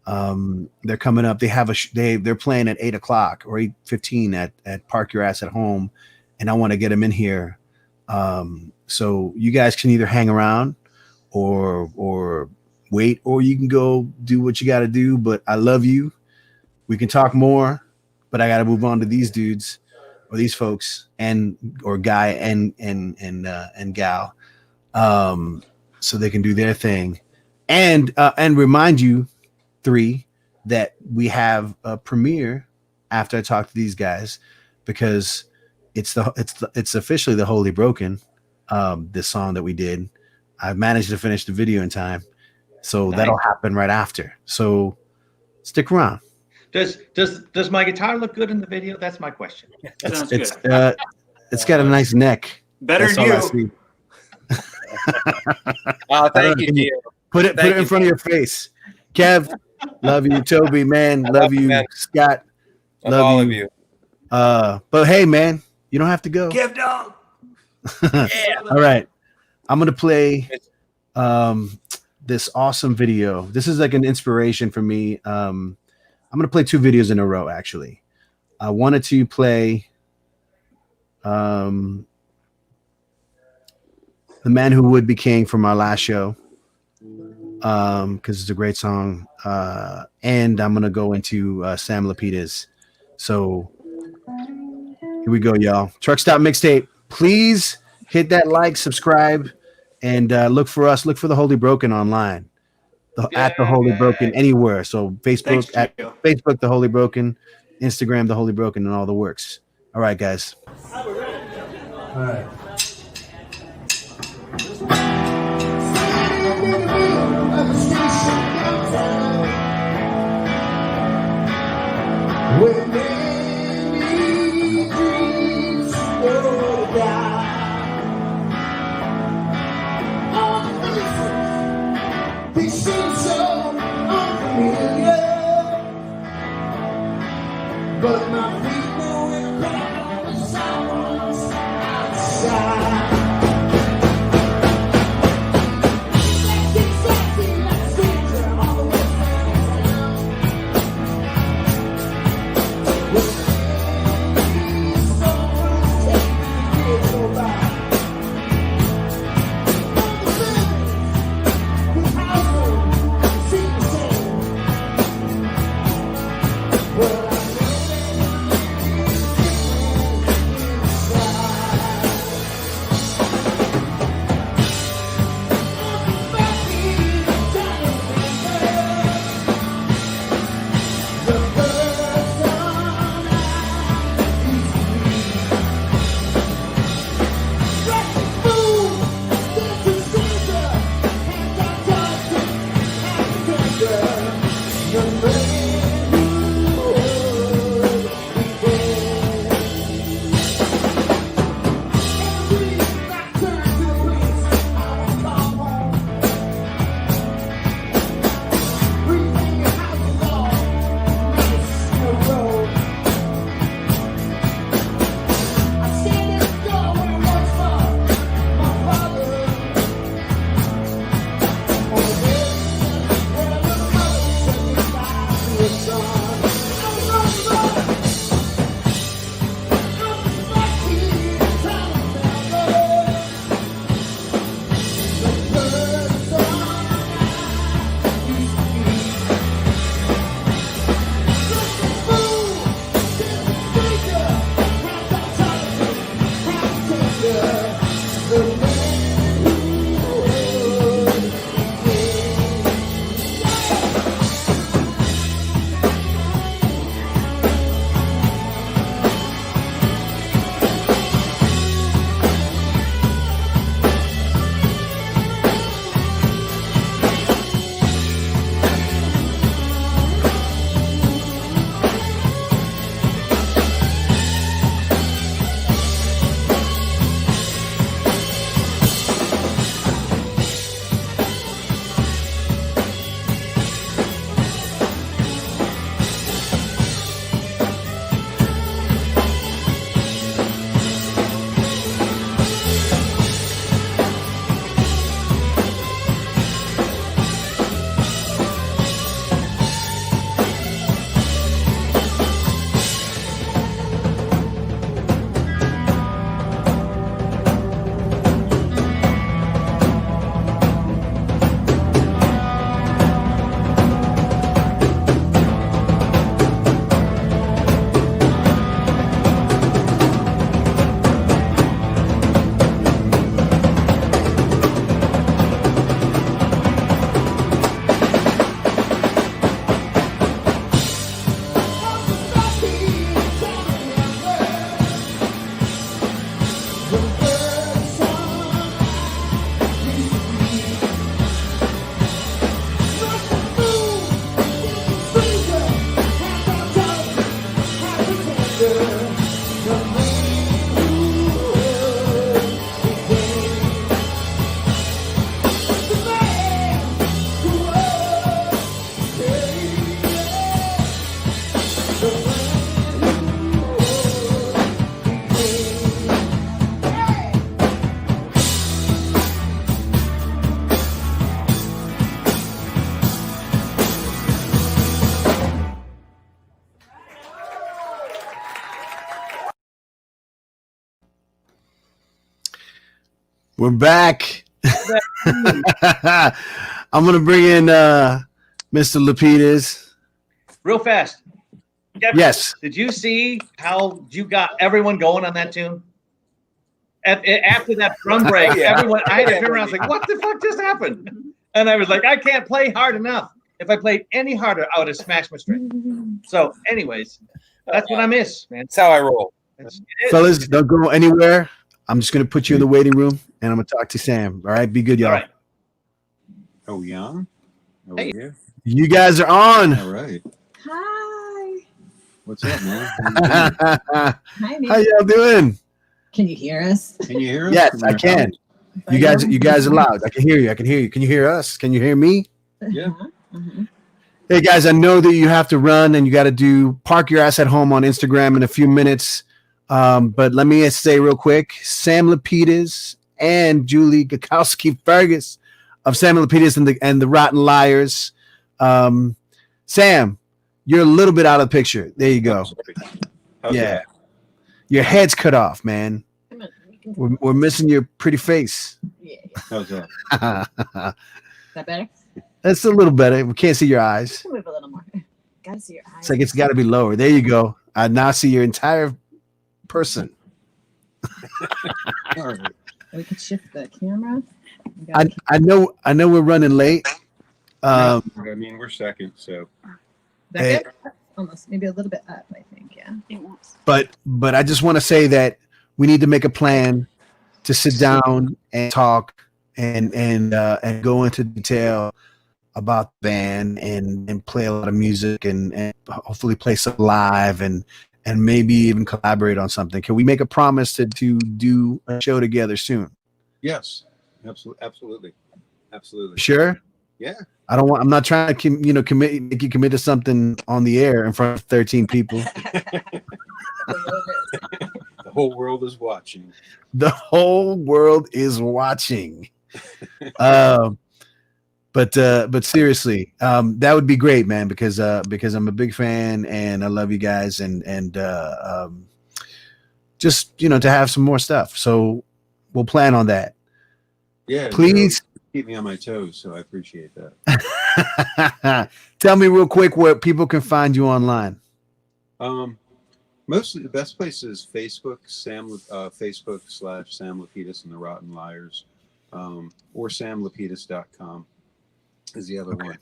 They're coming up. They have they're playing at 8:00 or 8:15 at Park Your Ass at Home, and I want to get them in here. So you guys can either hang around or wait, or you can go do what you got to do. But I love you. We can talk more, but I got to move on to these dudes or these folks or guy and gal, so they can do their thing, and remind you three that we have a premiere after I talk to these guys, because it's officially the Holy Broken, this song that we did. I managed to finish the video in time. So that'll happen right after. So stick around. Does my guitar look good in the video? That's my question. Sounds It's good. it's got a nice neck. Better than you. Oh, thank you, Gio. Put it in front of your face. Kev, love you. Toby, man, love you. man. Scott, Love love all you. of you. But hey, man, you don't have to go. Give dog. All right, I'm gonna play this awesome video. This is like an inspiration for me. I'm gonna play 2 videos in a row. Actually, I wanted to play The Man Who Would Be King from our last show, because it's a great song. And I'm gonna go into Sam Lapita's. So here we go, y'all. Truck Stop Mixtape. Please hit that like, subscribe, and look for us. Look for The Holy Broken online. At The Holy Broken anywhere. So Facebook, Thanks, Gio. Facebook The Holy Broken, Instagram The Holy Broken, and all the works. All right, guys. All right. When many dreams go to die, all the faces, they seem so unfamiliar, but my feet know it better than someone's outside. We're back. I'm gonna bring in Mr. Lapidus. Real fast. Yes. Did you see how you got everyone going on that tune? After that drum break, everyone, I had to turn around and like, what the fuck just happened? And I was like, I can't play hard enough. If I played any harder, I would have smashed my string. So, anyways, that's what I miss, man. That's how I roll. Fellas, don't go anywhere. I'm just gonna put you in the waiting room and I'm gonna talk to Sam. All right, be good, y'all. All right. Oh, yeah. Over here. You guys are on. All right. Hi. What's up, man? Hi, How y'all doing? Can you hear us? Can you hear us? Yes, I can. You guys are loud. I can hear you. I can hear you. Can you hear us? Can you hear me? Yeah. Hey guys, I know that you have to run and you got to park your ass at home on Instagram in a few minutes. But let me say real quick, Sam Lapidus and Julie Gakowski Fergus of Sam Lapidus and the Rotten Liars. Sam, you're a little bit out of the picture. There you go. Yeah. Your head's cut off, man. We're missing your pretty face. Yeah. How's that? Is that better? That's a little better. We can't see your eyes. Move a little more. Gotta see your eyes. It's like it's got to be lower. There you go. I now see your entire person. All right. We could shift the camera. I know we're running late. I mean, we're second, so. That good? Almost, maybe a little bit up, I think. Yeah. But I just want to say that we need to make a plan to sit down and talk and go into detail about the band and play a lot of music and hopefully play some live and maybe even collaborate on something. Can we make a promise to do a show together soon? Yes, absolutely. Sure. Yeah. I'm not trying to make you commit to something on the air in front of 13 people. The whole world is watching. The whole world is watching. But seriously, that would be great, man, because I'm a big fan and I love you guys and just to have some more stuff. So we'll plan on that. Yeah. Please keep me on my toes, so I appreciate that. Tell me real quick where people can find you online. Mostly the best place is Facebook, Facebook/Sam Lapidus and the Rotten Liars, or samlapidus.com is the other one.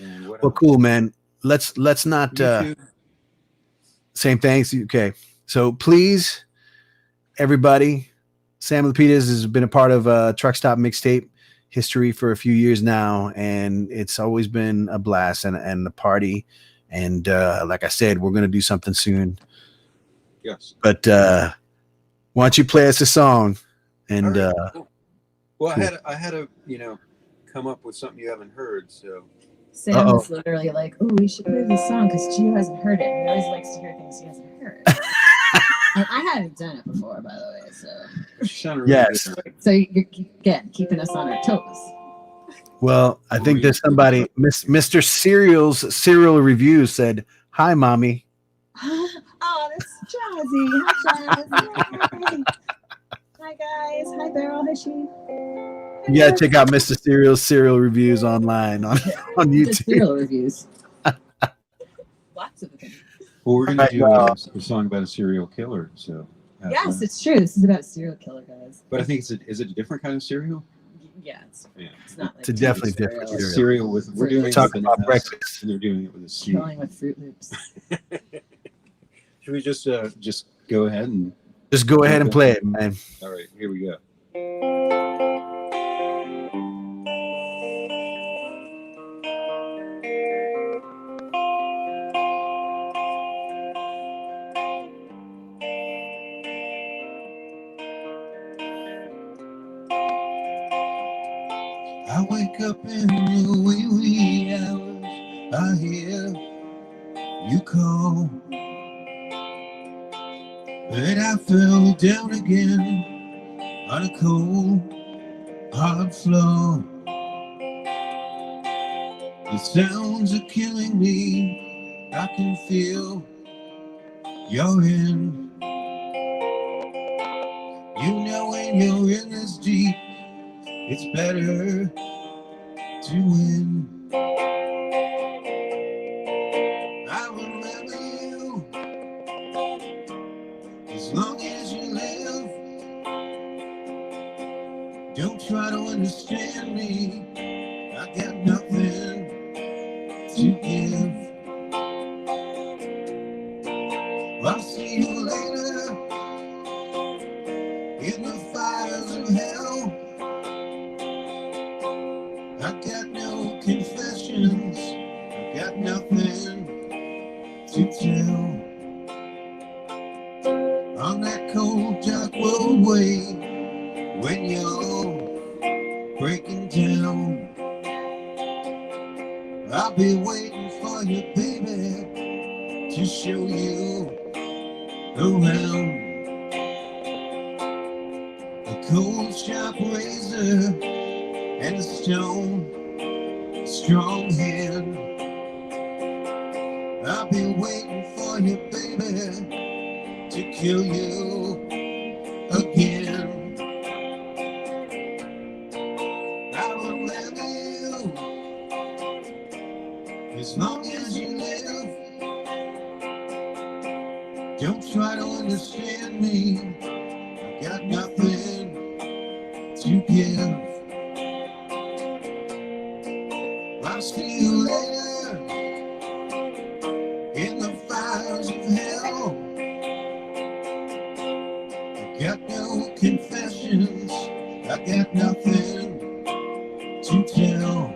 And what well, else? Cool, man. Let's not YouTube. same things. Okay, so please, everybody, Sam Lapidus has been a part of Truck Stop Mixtape history for a few years now, and it's always been a blast and a party. And like I said, we're gonna do something soon. Yes. But why don't you play us a song? And Right, cool. Well, cool. I had to come up with something you haven't heard. So Sam is literally like, "Oh, we should play this song because Gio hasn't heard it. He always likes to hear things he hasn't heard." And I haven't done it before, by the way. So yes. So you're again keeping us on our toes. Well, I think there's somebody, Mr. Serial Review said, "Hi, mommy." Oh, that's Jazzy. Hi, Jazzy. Hi, guys. Hi, Beryl. Hi, She. You gotta check out Mr. Serial Reviews online on YouTube. Serial reviews. Lots of them. Well, we're going to do a song about a serial killer. So Yes, it's true. This is about a serial killer, guys. But I think is it a different kind of cereal? Yeah, it's not like It's a definitely different cereal. Cereal with we're doing talking about S, breakfast. and they're doing it with a C. killing with Fruit Loops. Should we just go ahead and Just go ahead and play it, man. All right, here we go. I wake up in the wee hours. I hear you call, but I fell down again on a cold, hard floor. The sounds are killing me. I can feel you're in. You know when you're in this deep, it's better to win. I remember you as long as you live. Don't try to understand me, I got nothing to give. I'll see you later in the fires of hell. I got no confessions, I got nothing to tell. On that cold dark roadway, when you're breaking down, I'll be waiting for you, baby, to show you around. A cold sharp razor and a strong hand. I'll be waiting for you, baby, to kill you again. I remember you as long as you live. Don't try to understand me, I got nothing to give. I'll see you later in the fires of hell. I got no confessions, I got nothing to tell.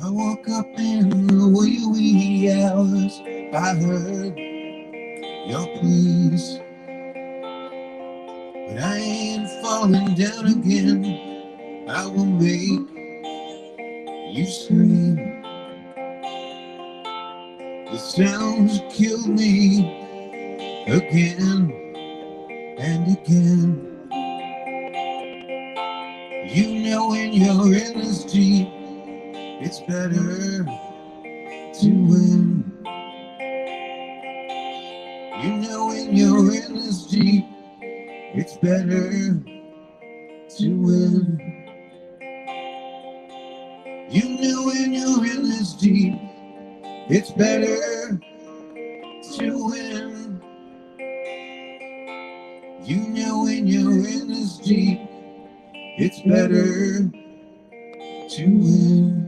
I woke up in the wee hours, I heard your pleas, but I ain't falling down again. I will make you scream. The sounds kill me again and again. You know when you're in this deep, it's better to win. You know when you're in this deep, it's better to win. You know when you're in this deep, it's better to win. You know when you're in this deep, it's better to win.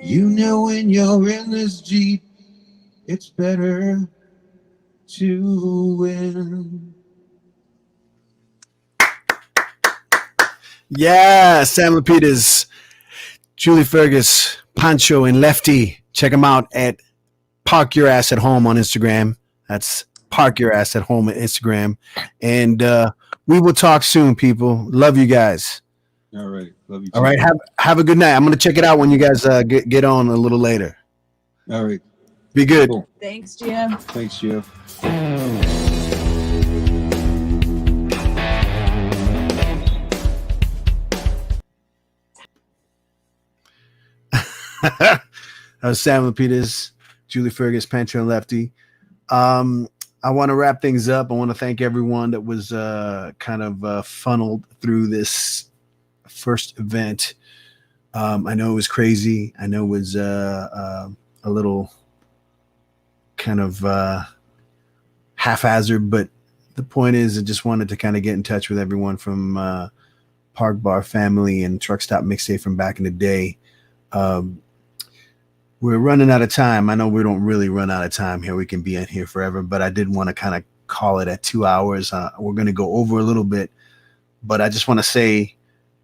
You know when you're in this deep, it's better to win. Yeah, Sam Lapidus, Julie Fergus, Pancho, and Lefty. Check them out at Park Your Ass at Home on Instagram. That's Park Your Ass at Home on Instagram. And we will talk soon, people. Love you guys. All right. Love you too. All right. Have a good night. I'm going to check it out when you guys get on a little later. All right. Be good. Cool. Thanks, Gio. Thanks, Gio. That was Sam Lapidus, Julie Fergus, Pancho, and Lefty. I want to wrap things up. I want to thank everyone that was kind of funneled through this first event. I know it was crazy. I know it was a little kind of haphazard, but the point is I just wanted to kind of get in touch with everyone from Park Bar Family and Truck Stop Mixtape from back in the day. We're running out of time. I know we don't really run out of time here. We can be in here forever, but I did want to kind of call it at 2 hours. We're going to go over a little bit, but I just want to say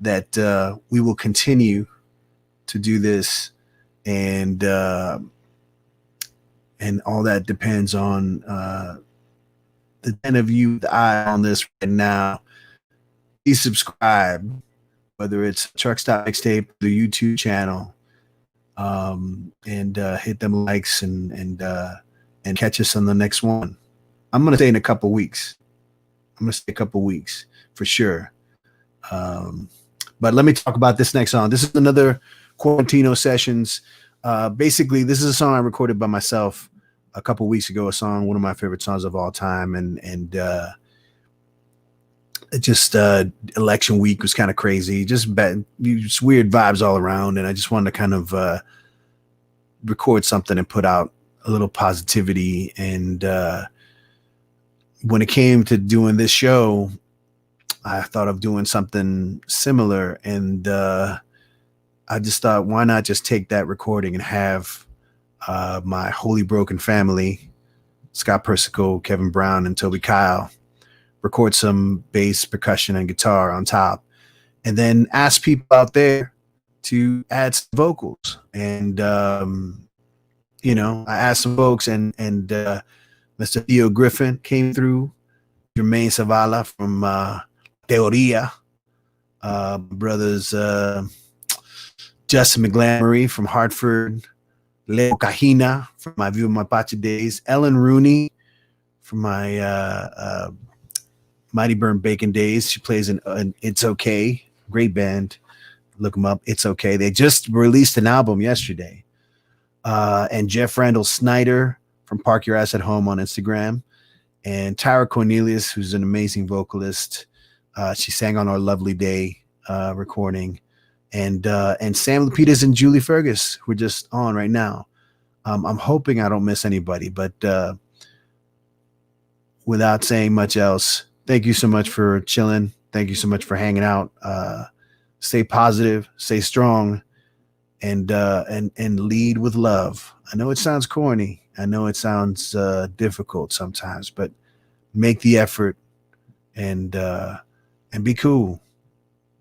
that we will continue to do this, and all that depends on the 10 of you, the eye on this right now. Please subscribe, whether it's Truck Stop Mixtape, the YouTube channel. and hit them likes and catch us on the next one. I'm gonna say in a couple weeks. For sure. But let me talk about this next song. This is another Quarantino Sessions. Basically, this is a song I recorded by myself a couple weeks ago. One of my favorite songs of all time, and election week was kind of crazy. Just weird vibes all around, and I just wanted to kind of record something and put out a little positivity. And when it came to doing this show, I thought of doing something similar, and I just thought, why not just take that recording and have my Holy Broken family, Scott Persico, Kevin Brown, and Toby Kyle, record some bass, percussion, and guitar on top, and then ask people out there to add some vocals. And I asked some folks, and Mr. Theo Griffin came through, Jermaine Zavala from Teoria, brothers Justin McGlamory from Hartford, Leo Cajina from my Viva Mapache days, Ellen Rooney from my Mighty Burn Bacon days. She plays in It's Okay, great band. Look them up. It's Okay. They just released an album yesterday. And Jeff Randall Snyder from Park Your Ass at Home on Instagram, and Tyra Cornelius, who's an amazing vocalist. She sang on Our Lovely Day recording, and Sam Lapidus and Julie Fergus, who are just on right now. I'm hoping I don't miss anybody, but without saying much else, thank you so much for chilling. Thank you so much for hanging out. Stay positive, stay strong, and lead with love. I know it sounds corny. I know it sounds difficult sometimes, but make the effort and be cool.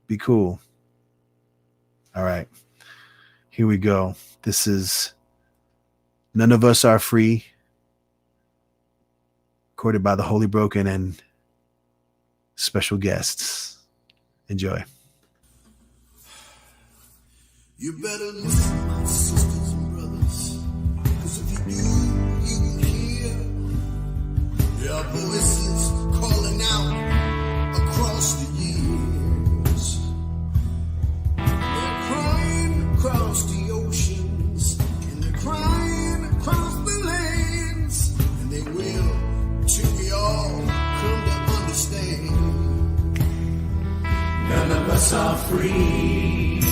Be cool. All right, here we go. This is None of Us Are Free, recorded by the Holy Broken and special guests. Enjoy. You better listen, my sisters and brothers, because if you do, you will hear there are voices calling out across the years. They're crying across the oceans, and they're crying across the lands, and they will till we all come to understand. None of us are free.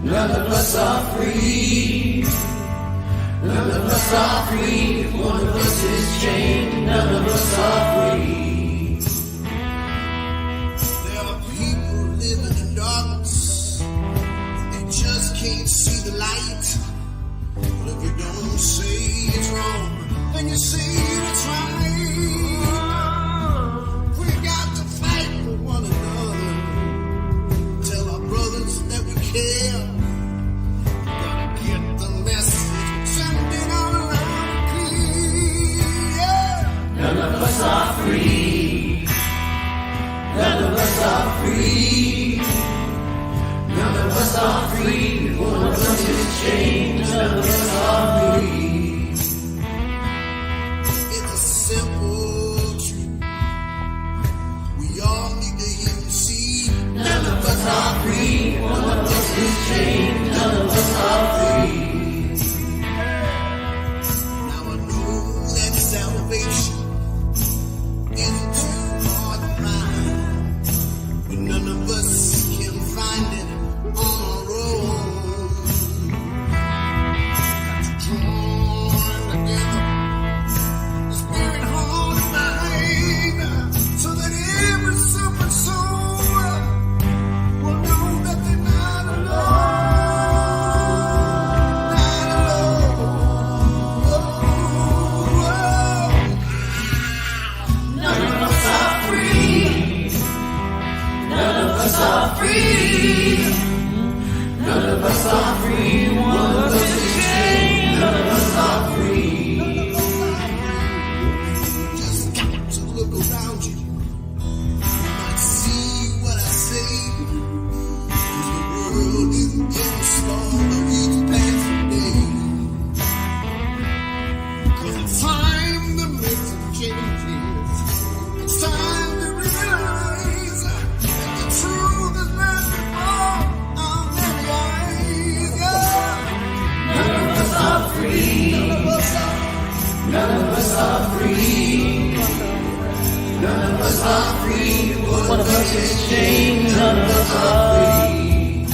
None of us are free. None of us are free. One of us is chained. None of us are free. There are people living in darkness. They just can't see the light. But if you don't say it's wrong, then you say it's right. We got to fight for one another. Tell our brothers that we care. None of us are free. None of us are free. None of us are free. One of us is chained. None of us are free. It's a simple truth. We all need to hear and see. None of us are free. One of us is chained. None of us are free. Now I know that salvation isn't too hard to find, but none of us can find it on our own. Got to join together, the spirit, heart, and mind, so that every suffering soul will know that they're not alone. None of us are free. None of us are free. None of us are free. One of us is chained. None of us are free. Just got to look around you. You might see what I say. 'Cause the world is getting smaller each day. us is chained. None of us are free.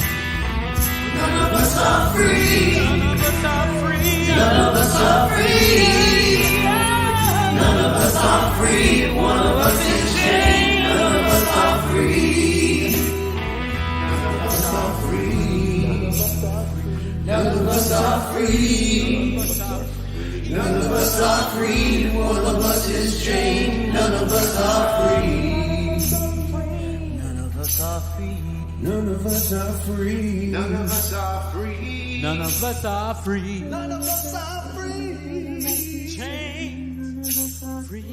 None of us are free. None of us are free. None of us are free. One of us is chained. None of us are free. None of us are free. None of us are free. None of us are free. One of us is chained. None of us are free. None of us are free. None of us are free. None of us are free. None of us are free. None of us are free. Chained. Free.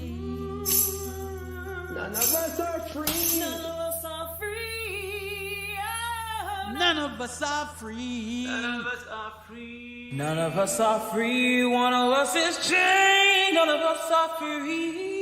None of us are free. None of us are free. None of us are free. None of us are free. None of us are free. One of us is chained. None of us are free.